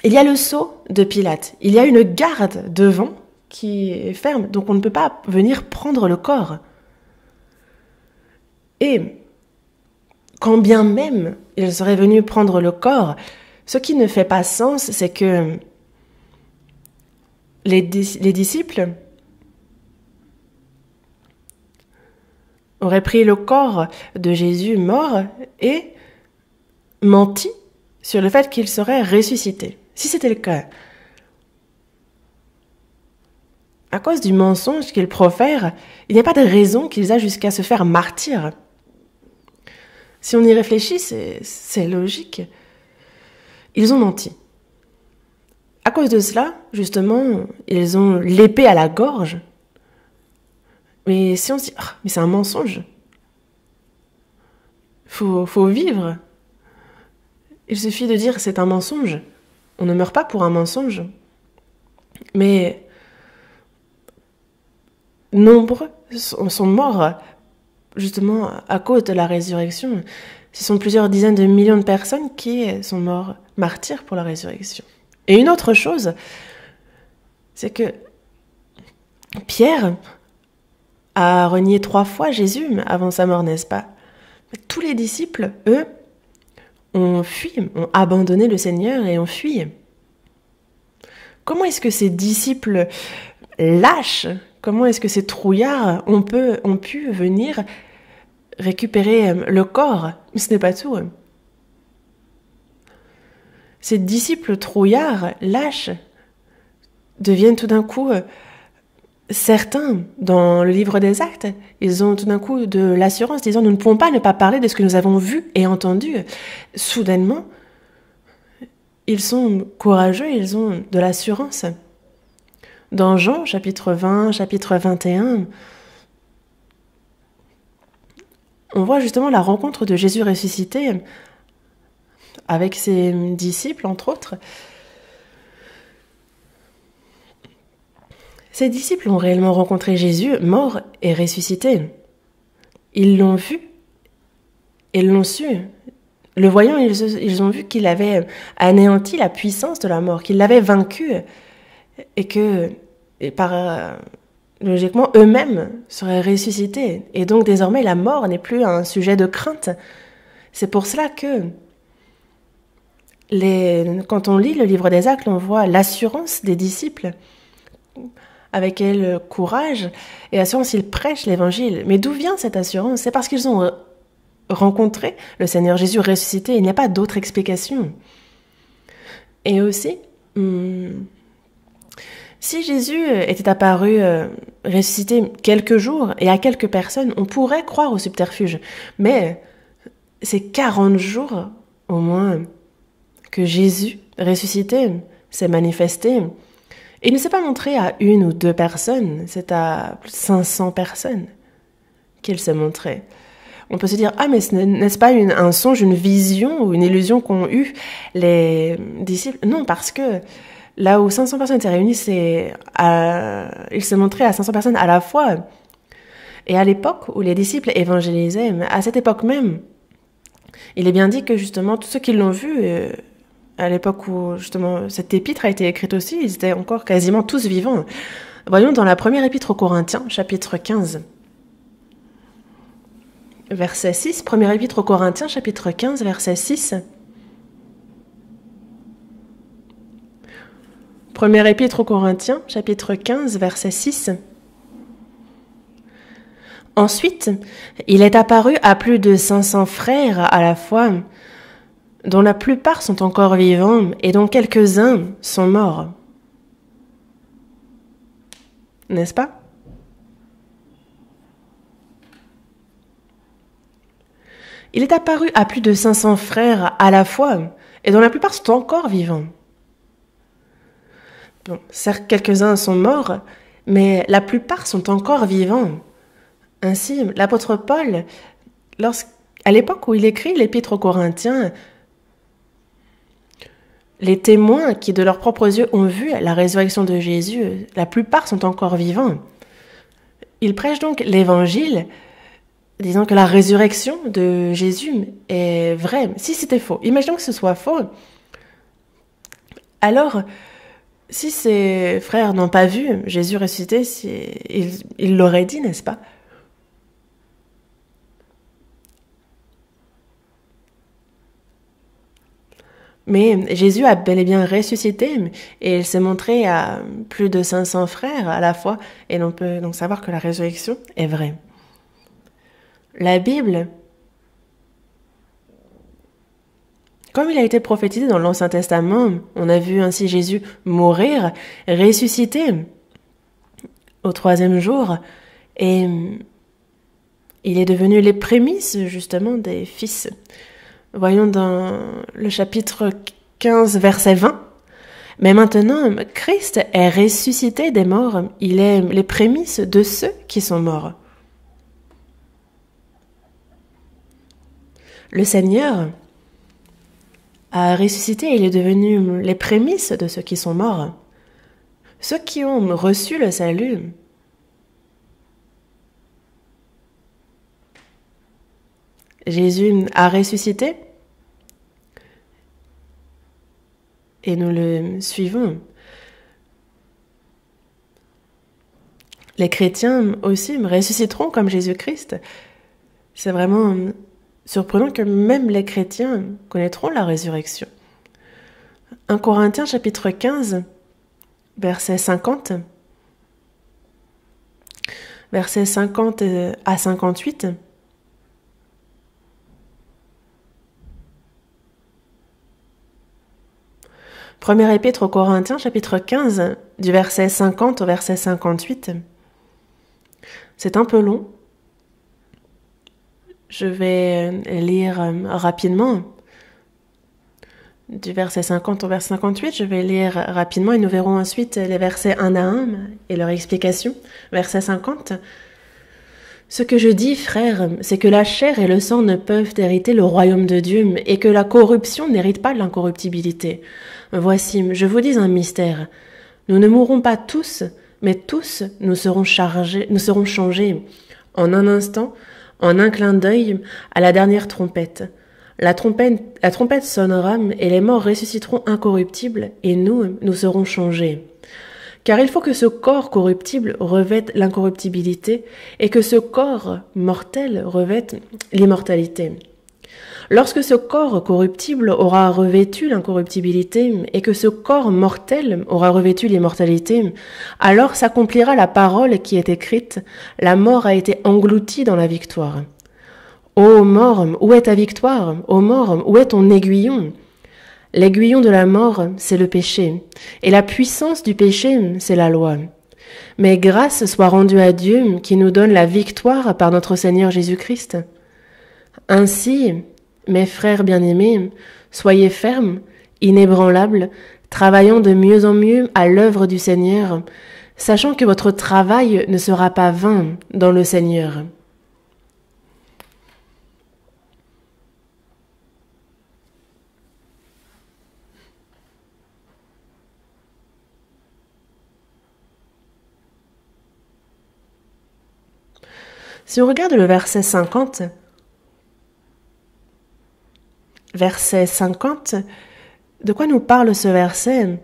Il y a le sceau de Pilate. Il y a une garde devant qui est ferme, donc on ne peut pas venir prendre le corps. Et quand bien même il serait venu prendre le corps, ce qui ne fait pas sens, c'est que les disciples auraient pris le corps de Jésus mort et menti sur le fait qu'il serait ressuscité. Si c'était le cas, à cause du mensonge qu'ils profèrent, il n'y a pas de raison qu'ils aient jusqu'à se faire martyrs. Si on y réfléchit, c'est logique. Ils ont menti. À cause de cela, justement, ils ont l'épée à la gorge. Mais si on se dit, ah, mais c'est un mensonge. Faut vivre. Il suffit de dire c'est un mensonge. On ne meurt pas pour un mensonge. Mais nombreux sont morts justement à cause de la résurrection. Ce sont plusieurs dizaines de millions de personnes qui sont morts martyrs pour la résurrection. Et une autre chose, c'est que Pierre a renié 3 fois Jésus avant sa mort, n'est-ce pas? Tous les disciples, eux, ont fui, ont abandonné le Seigneur et ont fui. Comment est-ce que ces disciples lâches, comment est-ce que ces trouillards ont pu venir récupérer le corps? Mais ce n'est pas tout. Ces disciples trouillards, lâches, deviennent tout d'un coup certains dans le livre des Actes. Ils ont tout d'un coup de l'assurance, disant nous ne pouvons pas ne pas parler de ce que nous avons vu et entendu. Soudainement, ils sont courageux, ils ont de l'assurance. Dans Jean, chapitre 20, chapitre 21, on voit justement la rencontre de Jésus ressuscité avec ses disciples, entre autres. Ces disciples ont réellement rencontré Jésus, mort et ressuscité. Ils l'ont vu, ils l'ont su. Le voyant, ils ont vu qu'il avait anéanti la puissance de la mort, qu'il l'avait vaincu et que, logiquement, eux-mêmes seraient ressuscités. Et donc, désormais, la mort n'est plus un sujet de crainte. C'est pour cela que, quand on lit le livre des Actes, on voit l'assurance des disciples, avec quel courage et assurance ils prêchent l'évangile. Mais d'où vient cette assurance? C'est parce qu'ils ont rencontré le Seigneur Jésus ressuscité. Il n'y a pas d'autre explication. Et aussi, si Jésus était apparu ressuscité quelques jours et à quelques personnes, on pourrait croire au subterfuge. Mais c'est 40 jours au moins que Jésus ressuscité s'est manifesté. Et il ne s'est pas montré à 1 ou 2 personnes, c'est à plus de 500 personnes qu'il s'est montré. On peut se dire, ah mais n'est-ce pas un songe, une vision ou une illusion qu'ont eu les disciples? Non, parce que là où 500 personnes étaient réunies, il s'est montré à 500 personnes à la fois. Et à l'époque où les disciples évangélisaient, à cette époque même, il est bien dit que justement tous ceux qui l'ont vu, à l'époque où justement cette épître a été écrite aussi, ils étaient encore quasiment tous vivants. Voyons dans la première épître aux Corinthiens, chapitre 15, verset 6. Première épître aux Corinthiens, chapitre 15, verset 6. Première épître aux Corinthiens, chapitre 15, verset 6. Ensuite, il est apparu à plus de 500 frères à la fois, dont la plupart sont encore vivants et dont quelques-uns sont morts. N'est-ce pas? Il est apparu à plus de 500 frères à la fois et dont la plupart sont encore vivants. Bon, certes, quelques-uns sont morts, mais la plupart sont encore vivants. Ainsi, l'apôtre Paul, à l'époque où il écrit l'épître aux Corinthiens, les témoins qui, de leurs propres yeux, ont vu la résurrection de Jésus, la plupart sont encore vivants. Il prêche donc l'évangile, disant que la résurrection de Jésus est vraie. Si c'était faux, imaginons que ce soit faux, Alors, si ses frères n'ont pas vu Jésus ressuscité, ils l'auraient dit, n'est-ce pas? Mais Jésus a bel et bien ressuscité et il s'est montré à plus de 500 frères à la fois et l'on peut donc savoir que la résurrection est vraie. La Bible, comme il a été prophétisé dans l'Ancien Testament, on a vu ainsi Jésus mourir, ressusciter au 3e jour et il est devenu les prémices justement des fils. Voyons dans le chapitre 15, verset 20. Mais maintenant, Christ est ressuscité des morts. Il est les prémices de ceux qui sont morts. Le Seigneur a ressuscité et il est devenu les prémices de ceux qui sont morts. Ceux qui ont reçu le salut. Jésus a ressuscité et nous le suivons. Les chrétiens aussi ressusciteront comme Jésus-Christ. C'est vraiment surprenant que même les chrétiens connaîtront la résurrection. 1 Corinthiens chapitre 15, verset 50. Versets 50 à 58. Première épître aux Corinthiens, chapitre 15, du verset 50 au verset 58. C'est un peu long. Je vais lire rapidement. Du verset 50 au verset 58, je vais lire rapidement et nous verrons ensuite les versets 1 à 1 et leur explication. Verset 50. Ce que je dis, frères, c'est que la chair et le sang ne peuvent hériter le royaume de Dieu et que la corruption n'hérite pas de l'incorruptibilité. Voici, je vous dis un mystère. Nous ne mourrons pas tous, mais tous nous serons changés en un instant, en un clin d'œil, à la dernière trompette. La trompette sonnera et les morts ressusciteront incorruptibles et nous serons changés. Car il faut que ce corps corruptible revête l'incorruptibilité et que ce corps mortel revête l'immortalité. Lorsque ce corps corruptible aura revêtu l'incorruptibilité et que ce corps mortel aura revêtu l'immortalité, alors s'accomplira la parole qui est écrite, la mort a été engloutie dans la victoire. Ô mort, où est ta victoire? Ô mort, où est ton aiguillon? L'aiguillon de la mort, c'est le péché, et la puissance du péché, c'est la loi. Mais grâce soit rendue à Dieu qui nous donne la victoire par notre Seigneur Jésus-Christ. Ainsi, mes frères bien-aimés, soyez fermes, inébranlables, travaillant de mieux en mieux à l'œuvre du Seigneur, sachant que votre travail ne sera pas vain dans le Seigneur. Si on regarde le verset 50, de quoi nous parle ce verset?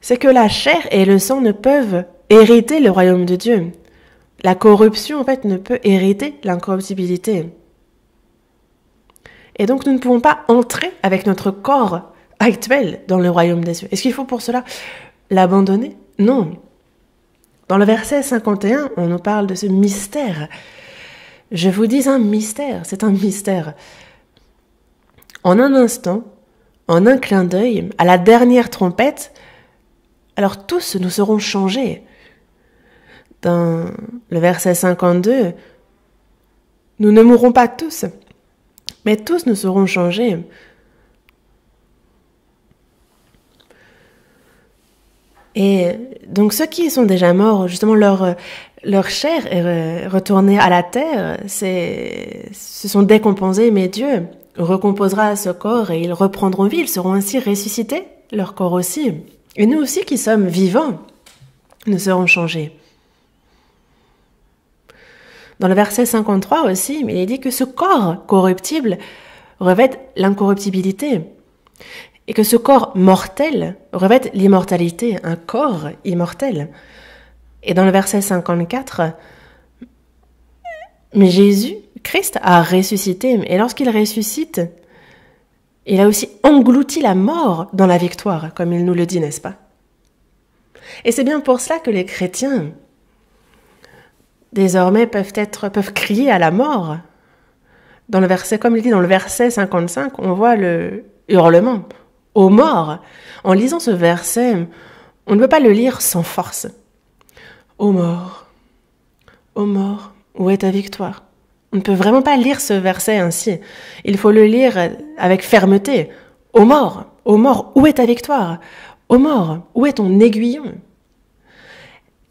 C'est que la chair et le sang ne peuvent hériter le royaume de Dieu. La corruption, en fait, ne peut hériter l'incorruptibilité. Et donc, nous ne pouvons pas entrer avec notre corps actuel dans le royaume des cieux. Est-ce qu'il faut pour cela l'abandonner? Non. Dans le verset 51, on nous parle de ce mystère. Je vous dis un mystère, c'est un mystère. En un instant, en un clin d'œil, à la dernière trompette, alors tous nous serons changés. Dans le verset 52, nous ne mourrons pas tous, mais tous nous serons changés. Et donc ceux qui sont déjà morts, justement leur chair est retournée à la terre, se sont décomposés, mais Dieu recomposera ce corps et ils reprendront vie, ils seront ainsi ressuscités, leur corps aussi. Et nous aussi qui sommes vivants, nous serons changés. Dans le verset 53 aussi, il est dit que ce corps corruptible revêt l'incorruptibilité. et que ce corps mortel revête l'immortalité, un corps immortel. Et dans le verset 54, mais Jésus, Christ, a ressuscité, et lorsqu'il ressuscite, il a aussi englouti la mort dans la victoire, comme il nous le dit, n'est-ce pas? Et c'est bien pour cela que les chrétiens, désormais, peuvent crier à la mort. Dans le verset, comme il dit dans le verset 55, on voit le hurlement aux morts. En lisant ce verset, on ne peut pas le lire sans force. Ô mort, où est ta victoire? On ne peut vraiment pas lire ce verset ainsi. Il faut le lire avec fermeté. Ô mort, où est ta victoire? Ô mort, où est ton aiguillon?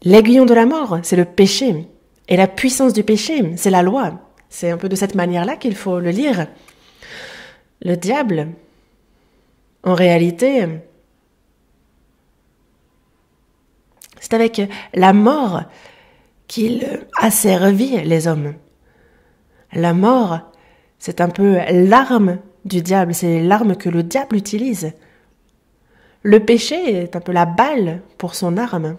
L'aiguillon de la mort, c'est le péché. Et la puissance du péché, c'est la loi. C'est un peu de cette manière-là qu'il faut le lire. Le diable, en réalité, c'est avec la mort qu'il a servi les hommes. La mort, c'est un peu l'arme du diable, c'est l'arme que le diable utilise. Le péché est un peu la balle pour son arme.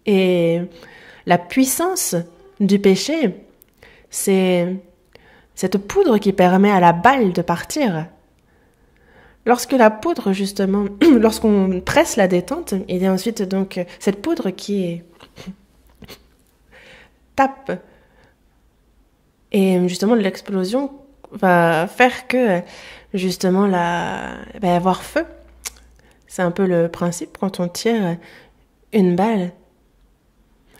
Et la puissance du péché, c'est cette poudre qui permet à la balle de partir. Lorsque la poudre, justement, lorsqu'on presse la détente, il y a ensuite donc cette poudre qui tape. Et justement, l'explosion va faire que, justement, il va y avoir feu. C'est un peu le principe quand on tire une balle.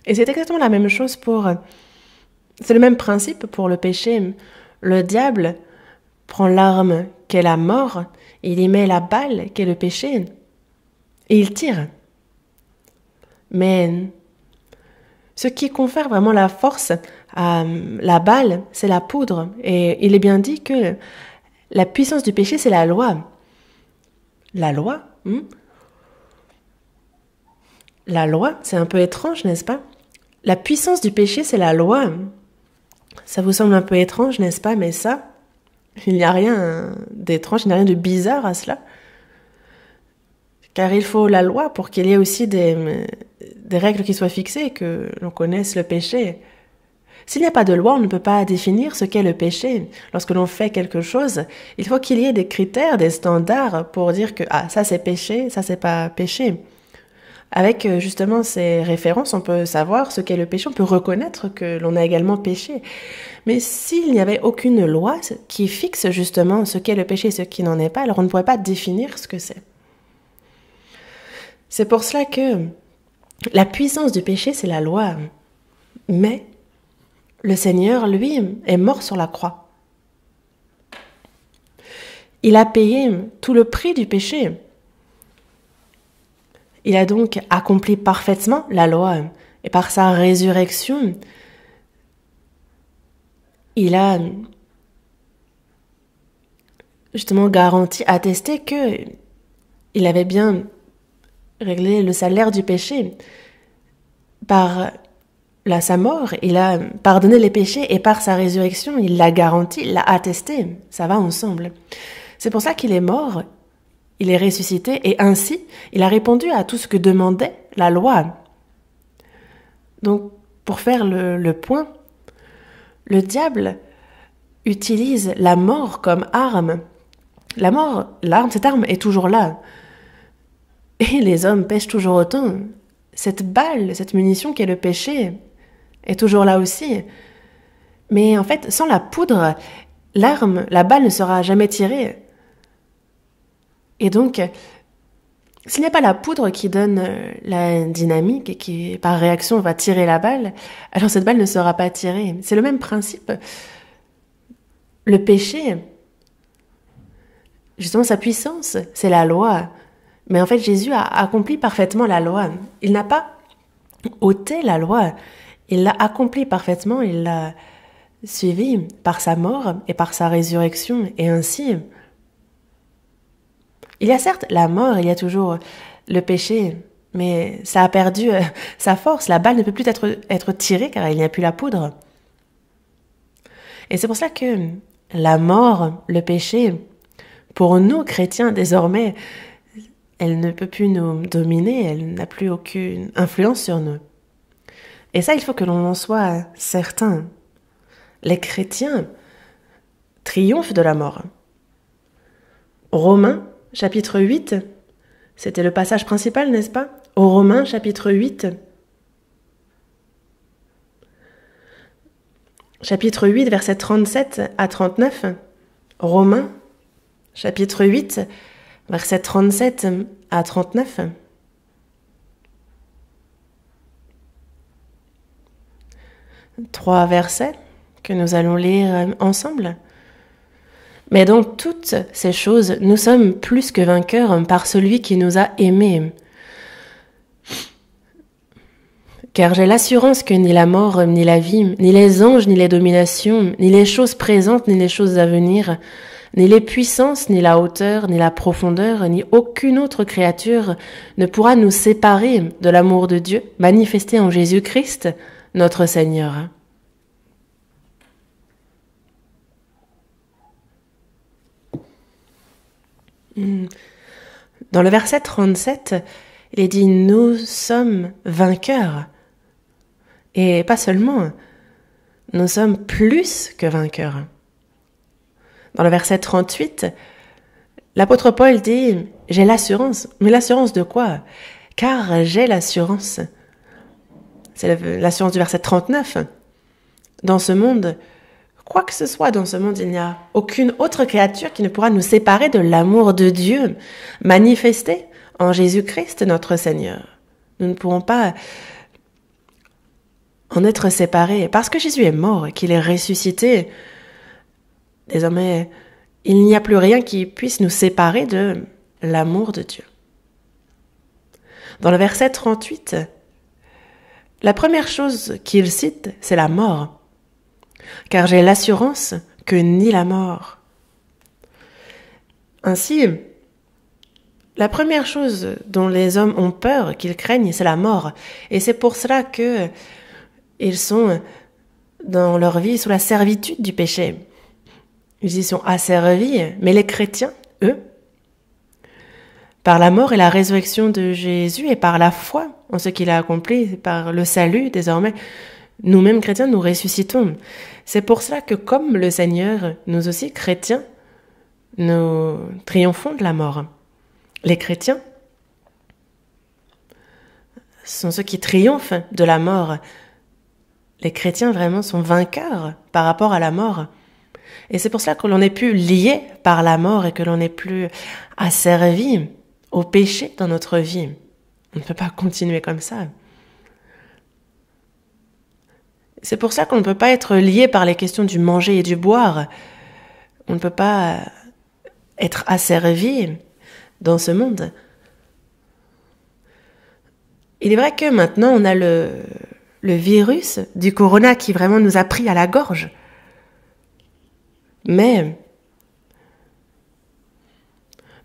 Et c'est exactement la même chose c'est le même principe pour le péché. Le diable prend l'arme qu'est la mort, il y met la balle qu'est le péché, et il tire. Mais ce qui confère vraiment la force à la balle, c'est la poudre. Et il est bien dit que la puissance du péché, c'est la loi. La loi, La loi, c'est un peu étrange, n'est-ce pas? La puissance du péché, c'est la loi. Ça vous semble un peu étrange, n'est-ce pas? Mais ça, il n'y a rien d'étrange, il n'y a rien de bizarre à cela. Car il faut la loi pour qu'il y ait aussi des règles qui soient fixées et que l'on connaisse le péché. S'il n'y a pas de loi, on ne peut pas définir ce qu'est le péché. Lorsque l'on fait quelque chose, il faut qu'il y ait des critères, des standards pour dire que ça c'est péché, ça c'est pas péché. Avec justement ces références, on peut savoir ce qu'est le péché, on peut reconnaître que l'on a également péché. Mais s'il n'y avait aucune loi qui fixe justement ce qu'est le péché et ce qui n'en est pas, alors on ne pourrait pas définir ce que c'est. C'est pour cela que la puissance du péché, c'est la loi. Mais le Seigneur, lui, est mort sur la croix. Il a payé tout le prix du péché. Il a donc accompli parfaitement la loi. Et par sa résurrection, il a justement garanti, attesté que il avait bien réglé le salaire du péché. Par sa mort, il a pardonné les péchés et par sa résurrection, il l'a garanti, il l'a attesté. Ça va ensemble. C'est pour ça qu'il est mort. Il est ressuscité et ainsi, il a répondu à tout ce que demandait la loi. Donc, pour faire le point, le diable utilise la mort comme arme. La mort, cette arme est toujours là. Et les hommes pêchent toujours autant. Cette balle, cette munition qui est le péché, est toujours là aussi. Mais en fait, sans la poudre, la balle ne sera jamais tirée. Et donc, s'il n'y a pas la poudre qui donne la dynamique et qui, par réaction, va tirer la balle, alors cette balle ne sera pas tirée. C'est le même principe. Le péché, justement, sa puissance, c'est la loi. Mais en fait, Jésus a accompli parfaitement la loi. Il n'a pas ôté la loi. Il l'a accompli parfaitement. Il l'a suivi par sa mort et par sa résurrection. Et ainsi, il y a certes la mort, il y a toujours le péché, mais ça a perdu sa force. La balle ne peut plus être tirée car il n'y a plus la poudre. Et c'est pour cela que la mort, le péché, Pour nous, chrétiens, désormais, elle ne peut plus nous dominer, elle n'a plus aucune influence sur nous. Et ça, il faut que l'on en soit certain. Les chrétiens triomphent de la mort. Romains, chapitre 8, c'était le passage principal, n'est-ce pas? Au Romains, chapitre 8, versets 37 à 39. Romains, chapitre 8, versets 37 à 39. Trois versets que nous allons lire ensemble. Mais dans toutes ces choses, nous sommes plus que vainqueurs par celui qui nous a aimés. Car j'ai l'assurance que ni la mort, ni la vie, ni les anges, ni les dominations, ni les choses présentes, ni les choses à venir, ni les puissances, ni la hauteur, ni la profondeur, ni aucune autre créature ne pourra nous séparer de l'amour de Dieu manifesté en Jésus-Christ, notre Seigneur. Dans le verset 37, il est dit « Nous sommes vainqueurs ». Et pas seulement, nous sommes plus que vainqueurs. Dans le verset 38, l'apôtre Paul dit « J'ai l'assurance ». Mais l'assurance de quoi? Car j'ai l'assurance. C'est l'assurance du verset 39. Dans ce monde, quoi que ce soit dans ce monde, il n'y a aucune autre créature qui ne pourra nous séparer de l'amour de Dieu manifesté en Jésus-Christ notre Seigneur. Nous ne pourrons pas en être séparés parce que Jésus est mort et qu'il est ressuscité. Désormais, il n'y a plus rien qui puisse nous séparer de l'amour de Dieu. Dans le verset 38, la première chose qu'il cite, c'est la mort. Car j'ai l'assurance que ni la mort. Ainsi, la première chose dont les hommes ont peur, qu'ils craignent, c'est la mort. Et c'est pour cela que ils sont dans leur vie sous la servitude du péché. Ils y sont asservis, mais les chrétiens, eux, par la mort et la résurrection de Jésus et par la foi en ce qu'il a accompli, par le salut désormais, nous-mêmes chrétiens, nous ressuscitons. C'est pour cela que comme le Seigneur, nous aussi chrétiens, nous triomphons de la mort. Les chrétiens sont ceux qui triomphent de la mort. Les chrétiens vraiment sont vainqueurs par rapport à la mort. Et c'est pour cela que l'on n'est plus lié par la mort et que l'on n'est plus asservi au péché dans notre vie. On ne peut pas continuer comme ça. C'est pour ça qu'on ne peut pas être lié par les questions du manger et du boire. On ne peut pas être asservi dans ce monde. Il est vrai que maintenant on a le virus du corona qui vraiment nous a pris à la gorge. Mais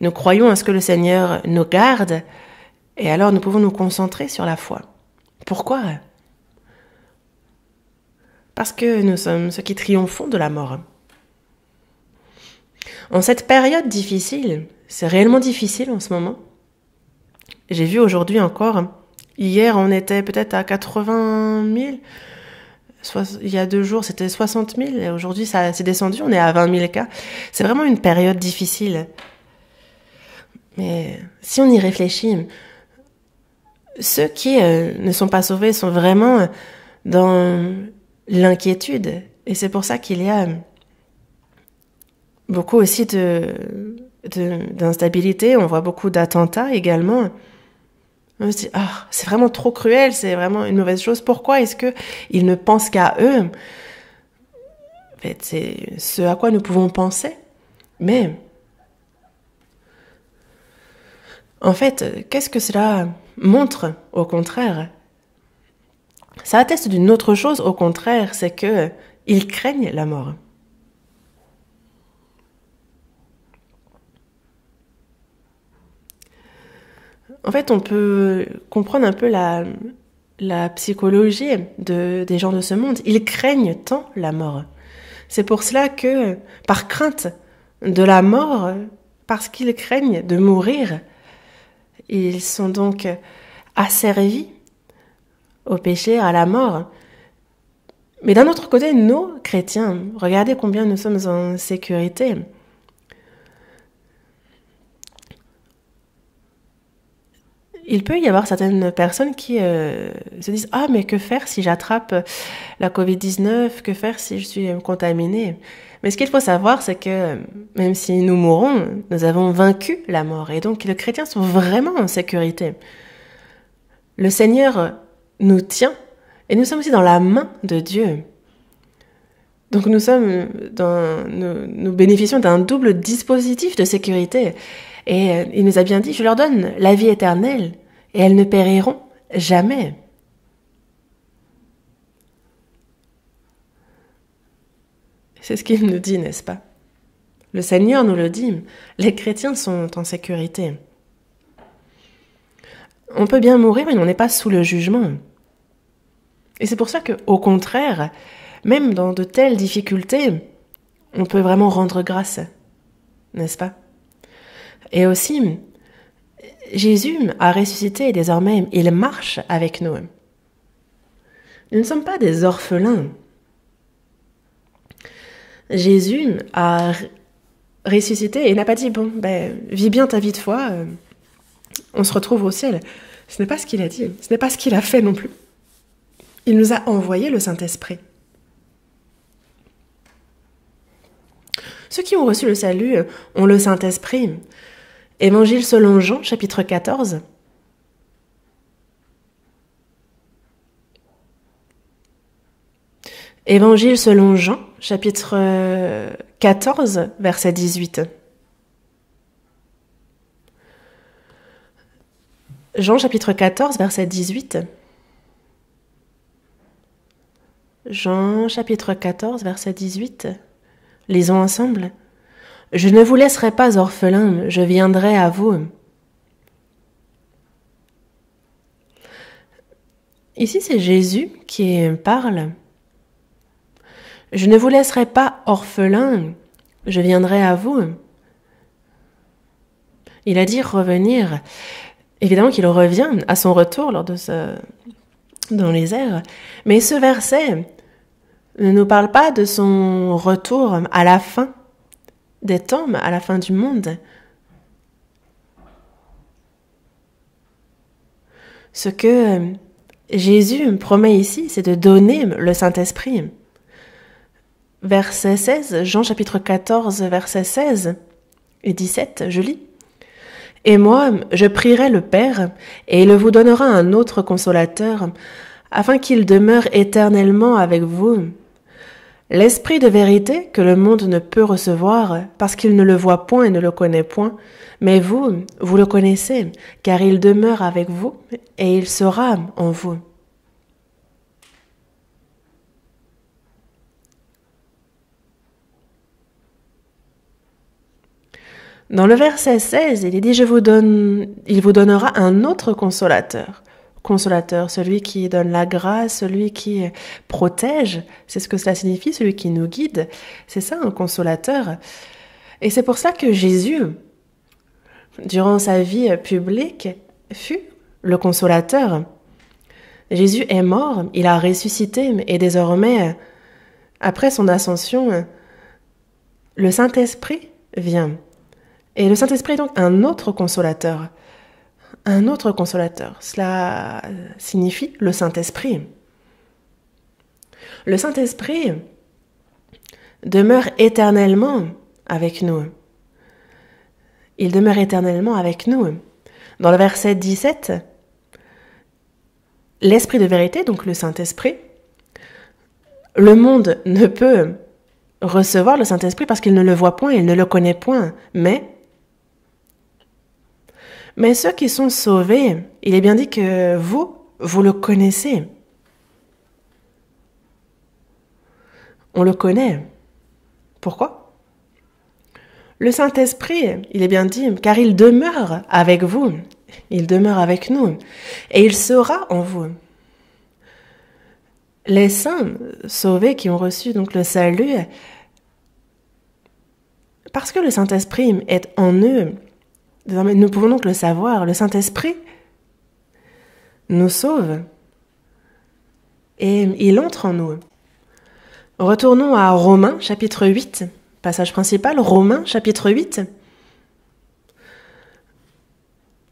nous croyons à ce que le Seigneur nous garde et alors nous pouvons nous concentrer sur la foi. Pourquoi ? Parce que nous sommes ceux qui triomphons de la mort. En cette période difficile, c'est réellement difficile en ce moment. J'ai vu aujourd'hui encore, hier on était peut-être à 80 000, il y a 2 jours c'était 60 000, et aujourd'hui ça s'est descendu, on est à 20 000 cas. C'est vraiment une période difficile. Mais si on y réfléchit, ceux qui ne sont pas sauvés sont vraiment dans l'inquiétude. Et c'est pour ça qu'il y a beaucoup aussi d'instabilité. On voit beaucoup d'attentats également. On se dit, c'est vraiment trop cruel, c'est vraiment une mauvaise chose. Pourquoi est-ce qu'ils ne pensent qu'à eux? En fait, c'est ce à quoi nous pouvons penser. Mais, en fait, qu'est-ce que cela montre au contraire? Ça atteste d'une autre chose, au contraire, c'est que ils craignent la mort. En fait, on peut comprendre un peu la psychologie des gens de ce monde. Ils craignent tant la mort. C'est pour cela que, par crainte de la mort, parce qu'ils craignent de mourir. Ils sont donc asservis au péché, à la mort. Mais d'un autre côté, nous, chrétiens, regardez combien nous sommes en sécurité. Il peut y avoir certaines personnes qui se disent « Ah, mais que faire si j'attrape la Covid-19 ? Que faire si je suis contaminée ?» Mais ce qu'il faut savoir, c'est que même si nous mourons, nous avons vaincu la mort. Et donc, les chrétiens sont vraiment en sécurité. Le Seigneur nous tient et nous sommes aussi dans la main de Dieu. Donc, nous bénéficions d'un double dispositif de sécurité. Et il nous a bien dit, je leur donne la vie éternelle et elles ne périront jamais. C'est ce qu'il nous dit, n'est-ce pas? Le Seigneur nous le dit, les chrétiens sont en sécurité. On peut bien mourir, mais on n'est pas sous le jugement. Et c'est pour ça qu'au contraire, même dans de telles difficultés, on peut vraiment rendre grâce, n'est-ce pas? Et aussi, Jésus a ressuscité et désormais, il marche avec nous. Nous ne sommes pas des orphelins. Jésus a ressuscité et n'a pas dit « Bon, vis bien ta vie de foi, on se retrouve au ciel ». Ce n'est pas ce qu'il a dit, ce n'est pas ce qu'il a fait non plus. Il nous a envoyé le Saint-Esprit. Ceux qui ont reçu le salut ont le Saint-Esprit. Évangile selon Jean, chapitre 14. Évangile selon Jean, chapitre 14, verset 18. Jean, chapitre 14, verset 18. Jean, chapitre 14, verset 18. Lisons ensemble. « Je ne vous laisserai pas orphelins, je viendrai à vous. » Ici, c'est Jésus qui parle. « Je ne vous laisserai pas orphelins, je viendrai à vous. » Il a dit revenir. Évidemment qu'il revient à son retour dans les airs. Mais ce verset ne nous parle pas de son retour à la fin des temps, à la fin du monde. Ce que Jésus promet ici, c'est de donner le Saint-Esprit. Verset 16, Jean chapitre 14, verset 16 et 17, je lis. « Et moi, je prierai le Père, et il vous donnera un autre consolateur, afin qu'il demeure éternellement avec vous. L'Esprit de vérité que le monde ne peut recevoir, parce qu'il ne le voit point et ne le connaît point, mais vous, vous le connaissez, car il demeure avec vous, et il sera en vous. » Dans le verset 16, il est dit « il vous donnera un autre consolateur. » Consolateur, celui qui donne la grâce, celui qui protège, c'est ce que cela signifie, celui qui nous guide. C'est ça un consolateur. Et c'est pour ça que Jésus, durant sa vie publique, fut le consolateur. Jésus est mort, il a ressuscité, et désormais, après son ascension, le Saint-Esprit vient. Et le Saint-Esprit est donc un autre consolateur. Un autre consolateur. Cela signifie le Saint-Esprit. Le Saint-Esprit demeure éternellement avec nous. Il demeure éternellement avec nous. Dans le verset 17, l'Esprit de vérité, donc le Saint-Esprit, le monde ne peut recevoir le Saint-Esprit parce qu'il ne le voit point, il ne le connaît point, mais ceux qui sont sauvés, il est bien dit que vous le connaissez. On le connaît. Pourquoi ? Le Saint-Esprit, il est bien dit, car il demeure avec vous, il demeure avec nous, et il sera en vous. Les saints sauvés qui ont reçu donc le salut, Parce que le Saint-Esprit est en eux, désormais nous pouvons donc le savoir, le Saint-Esprit nous sauve et il entre en nous. Retournons à Romains chapitre 8, passage principal, Romains chapitre 8,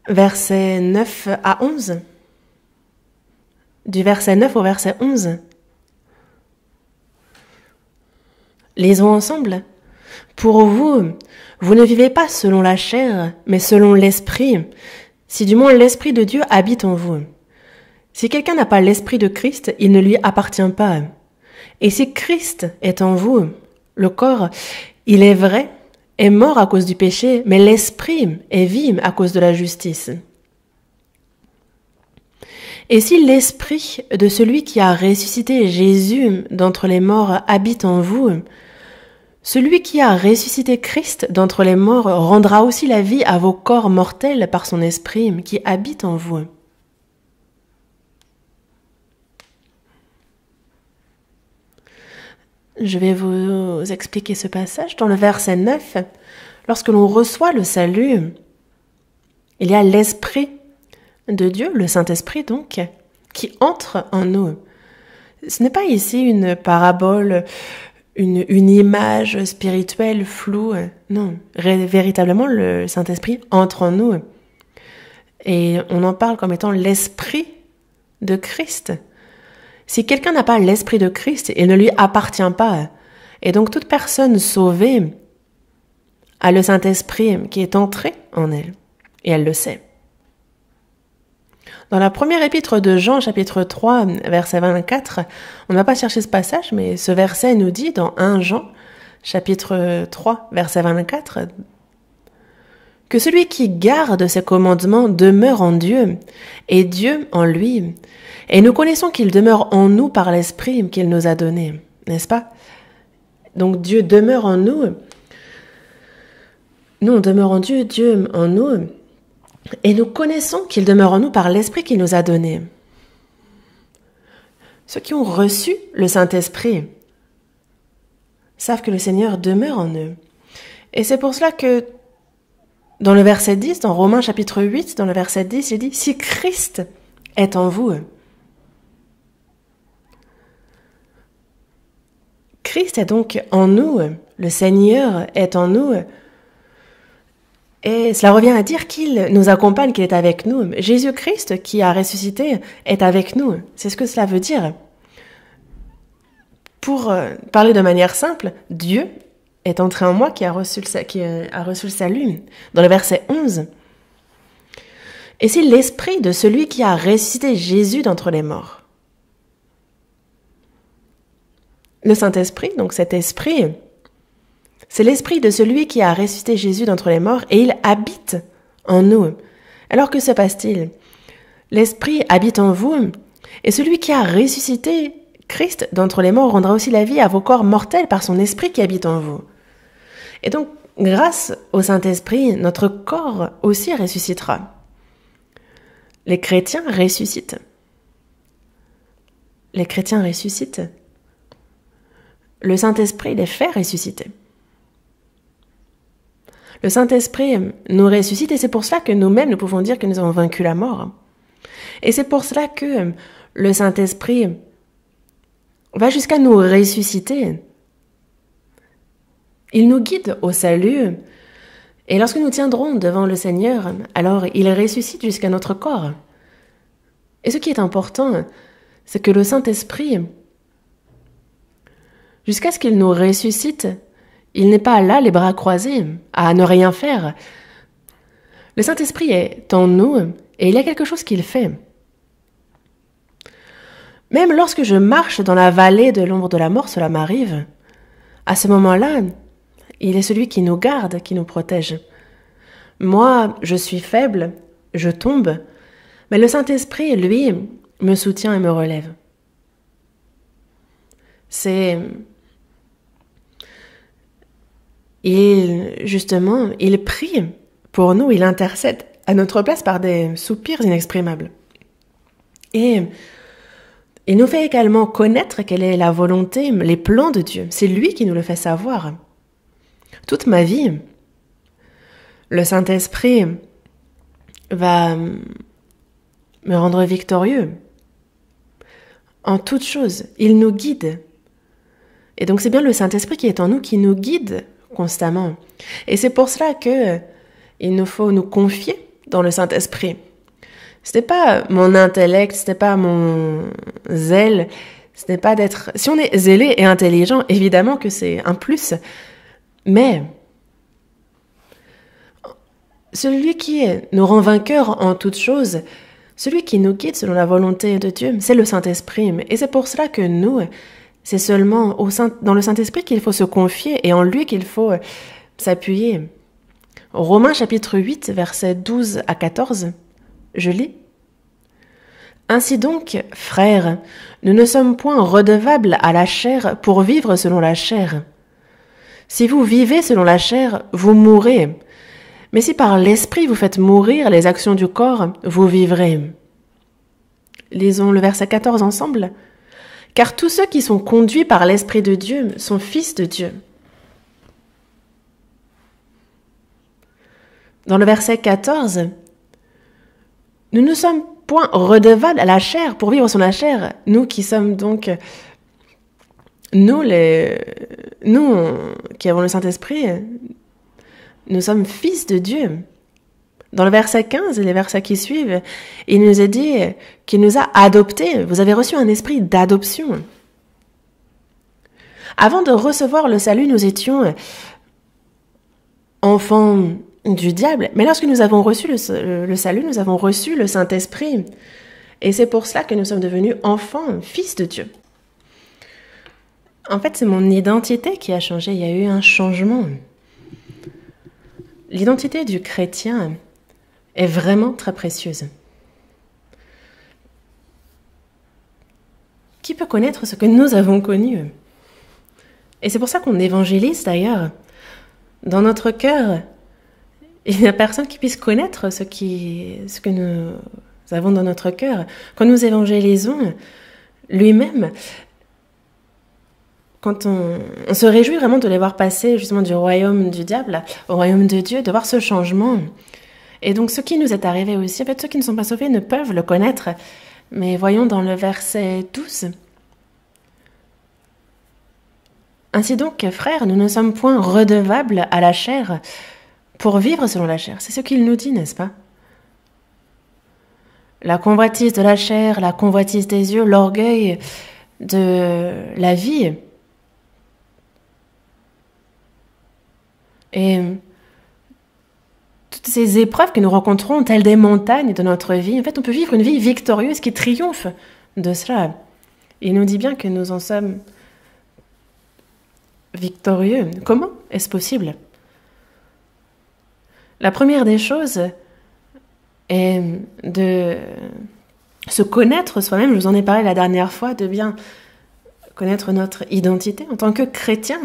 versets 9 à 11. Du verset 9 au verset 11. Lisons ensemble. Pour vous, vous ne vivez pas selon la chair, mais selon l'Esprit, si du moins l'Esprit de Dieu habite en vous. Si quelqu'un n'a pas l'Esprit de Christ, il ne lui appartient pas. Et si Christ est en vous, le corps, il est vrai, est mort à cause du péché, mais l'Esprit est vie à cause de la justice. Et si l'Esprit de celui qui a ressuscité Jésus d'entre les morts habite en vous, celui qui a ressuscité Christ d'entre les morts rendra aussi la vie à vos corps mortels par son Esprit qui habite en vous. Je vais vous expliquer ce passage dans le verset 9. Lorsque l'on reçoit le salut, il y a l'Esprit de Dieu, le Saint-Esprit donc, qui entre en nous. Ce n'est pas ici une parabole, une image spirituelle floue. Non, véritablement le Saint-Esprit entre en nous. Et on en parle comme étant l'Esprit de Christ. Si quelqu'un n'a pas l'Esprit de Christ, il ne lui appartient pas. Et donc toute personne sauvée a le Saint-Esprit qui est entré en elle. Et elle le sait. Dans la première épître de Jean, chapitre 3, verset 24, on ne va pas chercher ce passage, mais ce verset nous dit dans 1 Jean, chapitre 3, verset 24, que celui qui garde ses commandements demeure en Dieu, et Dieu en lui. Et nous connaissons qu'il demeure en nous par l'Esprit qu'il nous a donné, n'est-ce pas? Donc Dieu demeure en nous. Nous, on demeure en Dieu, Dieu en nous. Et nous connaissons qu'il demeure en nous par l'Esprit qu'il nous a donné. Ceux qui ont reçu le Saint-Esprit savent que le Seigneur demeure en eux. Et c'est pour cela que dans le verset 10, dans Romains chapitre 8, dans le verset 10, il dit « Si Christ est en vous », Christ est donc en nous, le Seigneur est en nous, et cela revient à dire qu'il nous accompagne, qu'il est avec nous. Jésus-Christ, qui a ressuscité, est avec nous. C'est ce que cela veut dire. Pour parler de manière simple, Dieu est entré en moi qui a reçu le salut. Dans le verset 11. Et c'est l'Esprit de celui qui a ressuscité Jésus d'entre les morts. Le Saint-Esprit, donc cet Esprit, c'est l'Esprit de celui qui a ressuscité Jésus d'entre les morts et il habite en nous. Alors que se passe-t-il? L'Esprit habite en vous et celui qui a ressuscité Christ d'entre les morts rendra aussi la vie à vos corps mortels par son Esprit qui habite en vous. Et donc, grâce au Saint-Esprit, notre corps aussi ressuscitera. Les chrétiens ressuscitent. Les chrétiens ressuscitent. Le Saint-Esprit les fait ressusciter. Le Saint-Esprit nous ressuscite et c'est pour cela que nous-mêmes, nous pouvons dire que nous avons vaincu la mort. Et c'est pour cela que le Saint-Esprit va jusqu'à nous ressusciter. Il nous guide au salut. Et lorsque nous tiendrons devant le Seigneur, alors il ressuscite jusqu'à notre corps. Et ce qui est important, c'est que le Saint-Esprit, jusqu'à ce qu'il nous ressuscite, il n'est pas là, les bras croisés, à ne rien faire. Le Saint-Esprit est en nous et il y a quelque chose qu'il fait. Même lorsque je marche dans la vallée de l'ombre de la mort, cela m'arrive. À ce moment-là, il est celui qui nous garde, qui nous protège. Moi, je suis faible, je tombe, mais le Saint-Esprit, lui, me soutient et me relève. Il prie pour nous, il intercède à notre place par des soupirs inexprimables. Et il nous fait également connaître quelle est la volonté, les plans de Dieu. C'est lui qui nous le fait savoir. Toute ma vie, le Saint-Esprit va me rendre victorieux en toutes choses. Il nous guide. Et donc c'est bien le Saint-Esprit qui est en nous, qui nous guide constamment. Et c'est pour cela que il nous faut nous confier dans le Saint-Esprit. Ce n'est pas mon intellect, ce n'est pas mon zèle, ce n'est pas d'être... Si on est zélé et intelligent, évidemment que c'est un plus, mais celui qui nous rend vainqueurs en toutes choses, celui qui nous guide selon la volonté de Dieu, c'est le Saint-Esprit. Et c'est pour cela que nous, c'est seulement dans le Saint-Esprit qu'il faut se confier et en lui qu'il faut s'appuyer. Romains chapitre 8, versets 12 à 14, je lis. Ainsi donc, frères, nous ne sommes point redevables à la chair pour vivre selon la chair. Si vous vivez selon la chair, vous mourrez. Mais si par l'Esprit vous faites mourir les actions du corps, vous vivrez. Lisons le verset 14 ensemble. Car tous ceux qui sont conduits par l'Esprit de Dieu sont fils de Dieu. Dans le verset 14, nous ne sommes point redevables à la chair pour vivre sur la chair. Nous qui sommes donc, nous qui avons le Saint-Esprit, nous sommes fils de Dieu. Dans le verset 15 et les versets qui suivent, il nous est dit qu'il nous a adoptés. Vous avez reçu un esprit d'adoption. Avant de recevoir le salut, nous étions enfants du diable. Mais lorsque nous avons reçu le salut, nous avons reçu le Saint-Esprit. Et c'est pour cela que nous sommes devenus enfants, fils de Dieu. En fait, c'est mon identité qui a changé. Il y a eu un changement. L'identité du chrétien est vraiment très précieuse. Qui peut connaître ce que nous avons connu? Et c'est pour ça qu'on évangélise d'ailleurs. Dans notre cœur, il n'y a personne qui puisse connaître ce que nous avons dans notre cœur. Quand nous évangélisons lui-même, quand on se réjouit vraiment de les voir passer justement du royaume du diable au royaume de Dieu, de voir ce changement. Et donc ce qui nous est arrivé aussi, en fait ceux qui ne sont pas sauvés ne peuvent le connaître. Mais voyons dans le verset 12. Ainsi donc, frères, nous ne sommes point redevables à la chair pour vivre selon la chair. C'est ce qu'il nous dit, n'est-ce pas? La convoitise de la chair, la convoitise des yeux, l'orgueil de la vie. Et toutes ces épreuves que nous rencontrons, telles des montagnes de notre vie, en fait, on peut vivre une vie victorieuse qui triomphe de cela. Il nous dit bien que nous en sommes victorieux. Comment est-ce possible? La première des choses est de se connaître soi-même. Je vous en ai parlé la dernière fois, de bien connaître notre identité en tant que chrétien.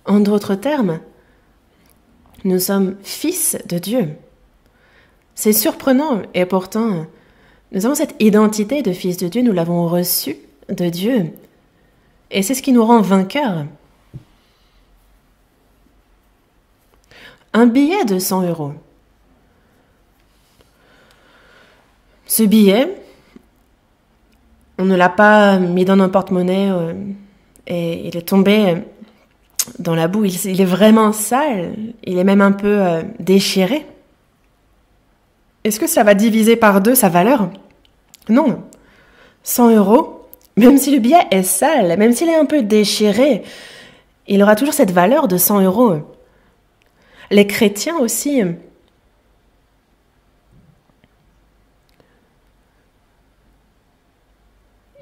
En d'autres termes, nous sommes fils de Dieu. C'est surprenant et pourtant, nous avons cette identité de fils de Dieu, nous l'avons reçue de Dieu. Et c'est ce qui nous rend vainqueurs. Un billet de 100 €. Ce billet, on ne l'a pas mis dans notre porte-monnaie et il est tombé dans la boue. Il est vraiment sale, il est même un peu déchiré. Est-ce que ça va diviser par 2 sa valeur? Non. 100 €, même si le billet est sale, même s'il est un peu déchiré, il aura toujours cette valeur de 100 €. Les chrétiens aussi,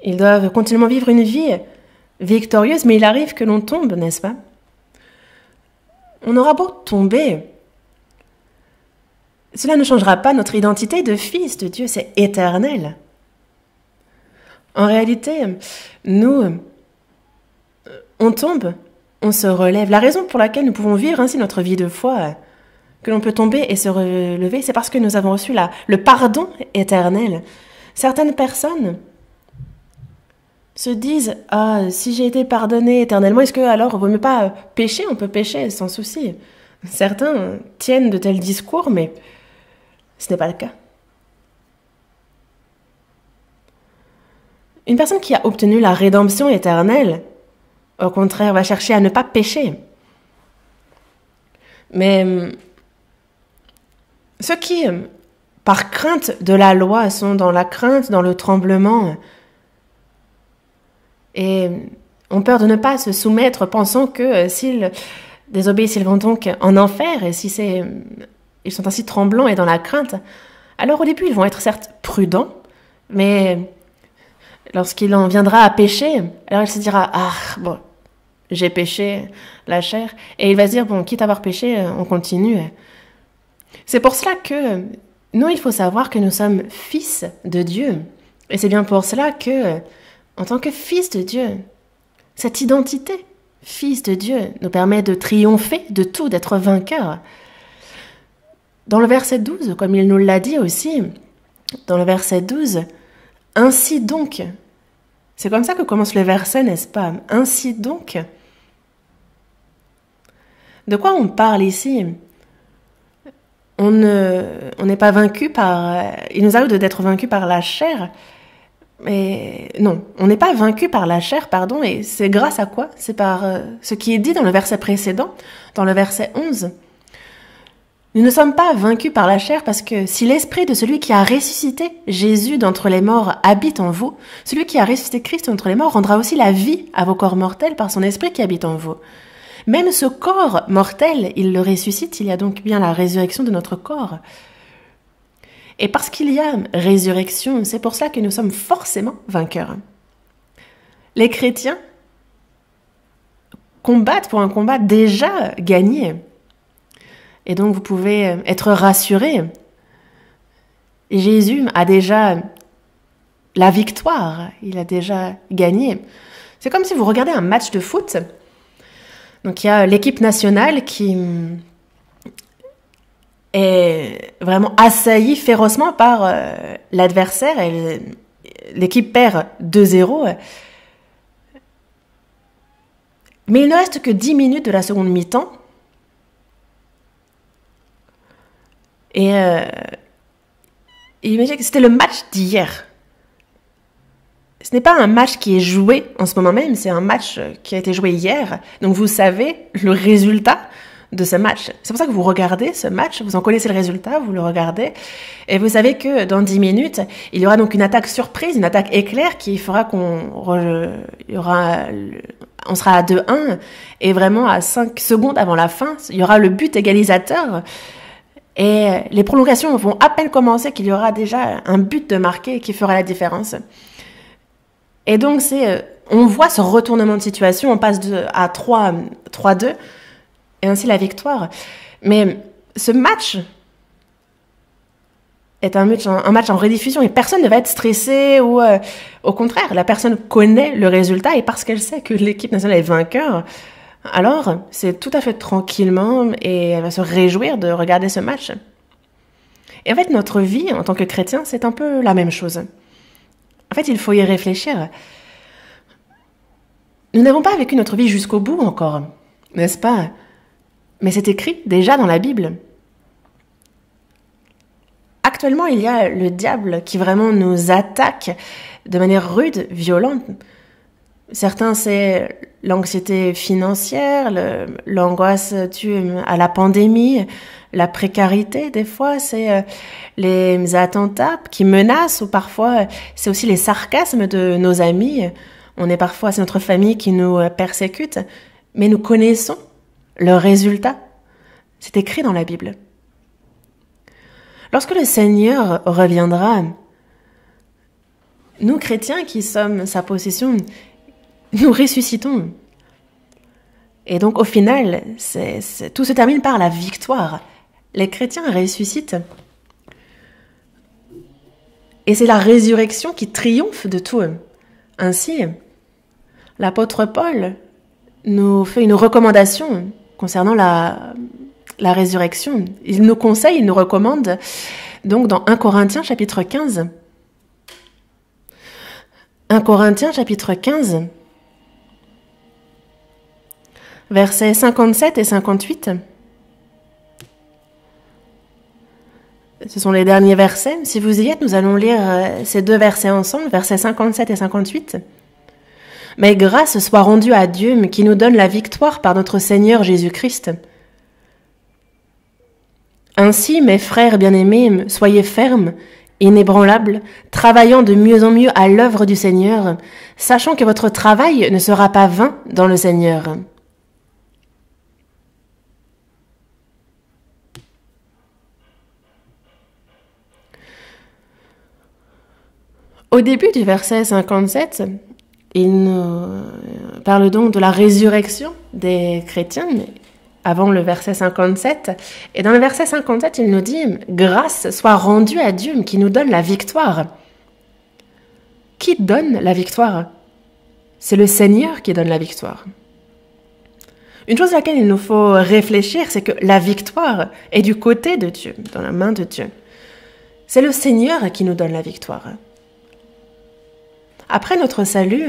ils doivent continuellement vivre une vie victorieuse, mais il arrive que l'on tombe, n'est-ce pas? On aura beau tomber, cela ne changera pas notre identité de fils de Dieu, c'est éternel. En réalité, nous, on tombe, on se relève. La raison pour laquelle nous pouvons vivre ainsi notre vie de foi, que l'on peut tomber et se relever, c'est parce que nous avons reçu le pardon éternel. Certaines personnes se disent « Ah, si j'ai été pardonné éternellement, est-ce que alors vaut mieux pas pécher? On peut pécher sans souci. » Certains tiennent de tels discours, mais ce n'est pas le cas. Une personne qui a obtenu la rédemption éternelle, au contraire, va chercher à ne pas pécher. Mais ceux qui, par crainte de la loi, sont dans la crainte, dans le tremblement, et ont peur de ne pas se soumettre, pensant que s'ils désobéissent, ils vont donc en enfer, et si ils sont ainsi tremblants et dans la crainte, alors au début, ils vont être certes prudents, mais lorsqu'il en viendra à pécher, alors il se dira « Ah, bon, j'ai péché la chair », et il va se dire « Bon, quitte à avoir péché, on continue ». C'est pour cela que nous, il faut savoir que nous sommes fils de Dieu. Et c'est bien pour cela que, en tant que fils de Dieu, cette identité, fils de Dieu, nous permet de triompher de tout, d'être vainqueurs. Dans le verset 12, comme il nous l'a dit aussi, dans le verset 12, « Ainsi donc », c'est comme ça que commence le verset, n'est-ce pas? « Ainsi donc ». De quoi on parle ici? On n'est pas vaincu par... Il nous arrive d'être vaincu par la chair, mais non, on n'est pas vaincu par la chair, pardon, et c'est grâce à quoi? C'est par ce qui est dit dans le verset précédent, dans le verset 11. Nous ne sommes pas vaincus par la chair parce que si l'esprit de celui qui a ressuscité Jésus d'entre les morts habite en vous, celui qui a ressuscité Christ d'entre les morts rendra aussi la vie à vos corps mortels par son esprit qui habite en vous. Même ce corps mortel, il le ressuscite, il y a donc bien la résurrection de notre corps. Et parce qu'il y a résurrection, c'est pour cela que nous sommes forcément vainqueurs. Les chrétiens combattent pour un combat déjà gagné. Et donc vous pouvez être rassurés. Jésus a déjà la victoire, il a déjà gagné. C'est comme si vous regardez un match de foot. Donc il y a l'équipe nationale qui est vraiment assaillie férocement par l'adversaire. Et l'équipe perd 2-0. Mais il ne reste que 10 minutes de la seconde mi-temps. Et imaginez que c'était le match d'hier. Ce n'est pas un match qui est joué en ce moment même, c'est un match qui a été joué hier. Donc vous savez le résultat de ce match. C'est pour ça que vous regardez ce match, vous en connaissez le résultat, vous le regardez, et vous savez que dans 10 minutes, il y aura donc une attaque surprise, une attaque éclair qui fera on sera à 2-1, et vraiment à 5 secondes avant la fin, il y aura le but égalisateur. Et les prolongations vont à peine commencer qu'il y aura déjà un but de marqué qui fera la différence. Et donc, on voit ce retournement de situation, on passe à 3-2, et ainsi la victoire. Mais ce match est un match en rediffusion, et personne ne va être stressé, ou au contraire, la personne connaît le résultat, et parce qu'elle sait que l'équipe nationale est vainqueur, alors c'est tout à fait tranquillement, et elle va se réjouir de regarder ce match. Et en fait, notre vie, en tant que chrétien, c'est un peu la même chose. En fait, il faut y réfléchir. Nous n'avons pas vécu notre vie jusqu'au bout encore, n'est-ce pas? Mais c'est écrit déjà dans la Bible. Actuellement, il y a le diable qui vraiment nous attaque de manière rude, violente. Certains, c'est l'anxiété financière, l'angoisse due à la pandémie, la précarité, des fois, c'est les attentats qui menacent, ou parfois, c'est aussi les sarcasmes de nos amis. C'est notre famille qui nous persécute, mais nous connaissons le résultat. C'est écrit dans la Bible. Lorsque le Seigneur reviendra, nous, chrétiens qui sommes sa possession, nous ressuscitons. Et donc, au final, tout se termine par la victoire. Les chrétiens ressuscitent. Et c'est la résurrection qui triomphe de tout. Ainsi, l'apôtre Paul nous fait une recommandation concernant la résurrection. Il nous conseille, il nous recommande, donc dans 1 Corinthiens chapitre 15. 1 Corinthiens chapitre 15, versets 57 et 58. Ce sont les derniers versets. Si vous y êtes, nous allons lire ces deux versets ensemble, versets 57 et 58. « Mais grâce soit rendue à Dieu qui nous donne la victoire par notre Seigneur Jésus-Christ. Ainsi, mes frères bien-aimés, soyez fermes, inébranlables, travaillant de mieux en mieux à l'œuvre du Seigneur, sachant que votre travail ne sera pas vain dans le Seigneur. » Au début du verset 57, il nous parle donc de la résurrection des chrétiens, avant le verset 57. Et dans le verset 57, il nous dit « Grâce soit rendue à Dieu qui nous donne la victoire. » Qui donne la victoire? C'est le Seigneur qui donne la victoire. Une chose à laquelle il nous faut réfléchir, c'est que la victoire est du côté de Dieu, dans la main de Dieu. C'est le Seigneur qui nous donne la victoire. Après notre salut,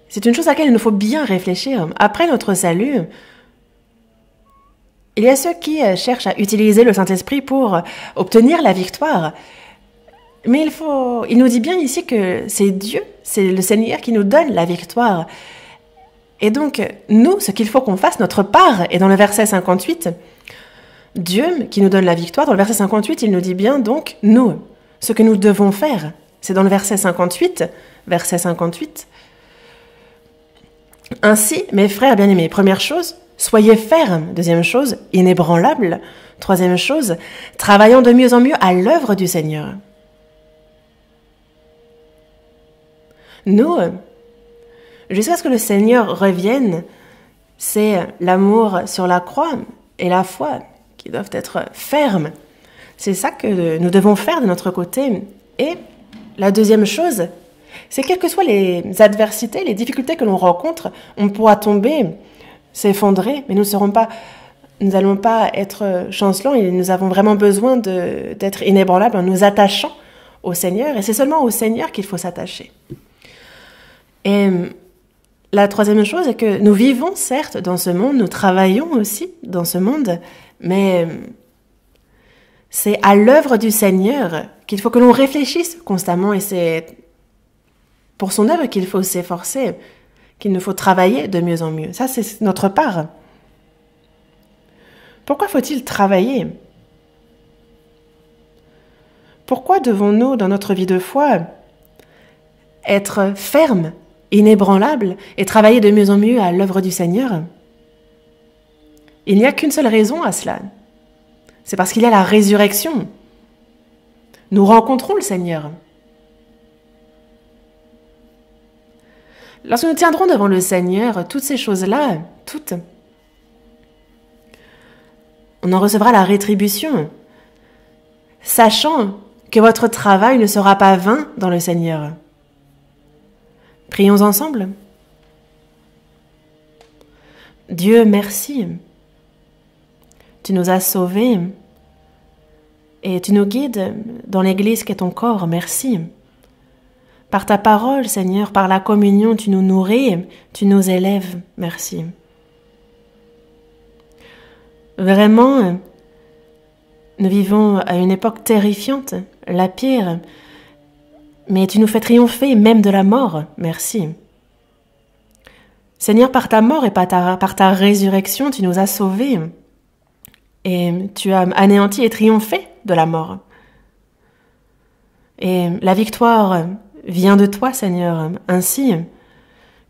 c'est une chose à laquelle il nous faut bien réfléchir. Après notre salut, il y a ceux qui cherchent à utiliser le Saint-Esprit pour obtenir la victoire. Mais il nous dit bien ici que c'est Dieu, c'est le Seigneur qui nous donne la victoire. Et donc, nous, ce qu'il faut qu'on fasse, notre part, est dans le verset 58, Dieu qui nous donne la victoire. Dans le verset 58, il nous dit bien donc, nous, ce que nous devons faire. C'est dans le verset 58, verset 58. Ainsi, mes frères bien-aimés, première chose, soyez fermes. Deuxième chose, inébranlables. Troisième chose, travaillant de mieux en mieux à l'œuvre du Seigneur. Nous, jusqu'à ce que le Seigneur revienne, c'est l'amour sur la croix et la foi qui doivent être fermes. C'est ça que nous devons faire de notre côté. Et la deuxième chose, c'est quelles que soient les adversités, les difficultés que l'on rencontre, on pourra tomber, s'effondrer, mais nous n'allons pas être chancelants et nous avons vraiment besoin d'être inébranlables en nous attachant au Seigneur. Et c'est seulement au Seigneur qu'il faut s'attacher. Et la troisième chose est que nous vivons certes dans ce monde, nous travaillons aussi dans ce monde, mais c'est à l'œuvre du Seigneur qu'il faut que l'on réfléchisse constamment et c'est pour son œuvre qu'il faut s'efforcer, qu'il nous faut travailler de mieux en mieux. Ça, c'est notre part. Pourquoi faut-il travailler? Pourquoi devons-nous, dans notre vie de foi, être fermes, inébranlables et travailler de mieux en mieux à l'œuvre du Seigneur? Il n'y a qu'une seule raison à cela. C'est parce qu'il y a la résurrection. Nous rencontrons le Seigneur. Lorsque nous tiendrons devant le Seigneur, toutes ces choses-là, toutes, on en recevra la rétribution, sachant que votre travail ne sera pas vain dans le Seigneur. Prions ensemble. Dieu, merci. Tu nous as sauvés et tu nous guides dans l'Église qu'est ton corps. Merci. Par ta parole, Seigneur, par la communion, tu nous nourris, tu nous élèves. Merci. Vraiment, nous vivons à une époque terrifiante, la pire, mais tu nous fais triompher même de la mort. Merci. Seigneur, par ta mort et par ta résurrection, tu nous as sauvés et tu as anéanti et triomphé de la mort. Et la victoire vient de toi, Seigneur, ainsi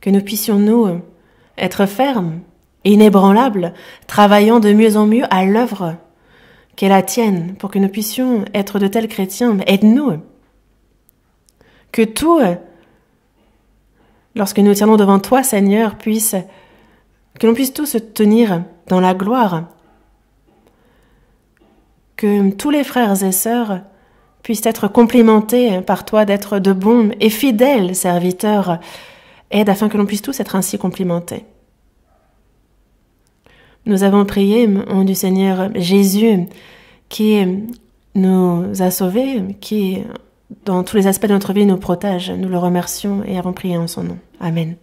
que nous puissions, nous, être fermes, inébranlables, travaillant de mieux en mieux à l'œuvre qu'est la tienne, pour que nous puissions être de tels chrétiens. Aide-nous. Que tout, lorsque nous tiendrons devant toi, Seigneur, que l'on puisse tous se tenir dans la gloire. Que tous les frères et sœurs puissent être complimentés par toi d'être de bons et fidèles serviteurs. Aide afin que l'on puisse tous être ainsi complimentés. Nous avons prié au nom du Seigneur Jésus qui nous a sauvés, qui dans tous les aspects de notre vie, nous protège. Nous le remercions et avons prié en son nom. Amen.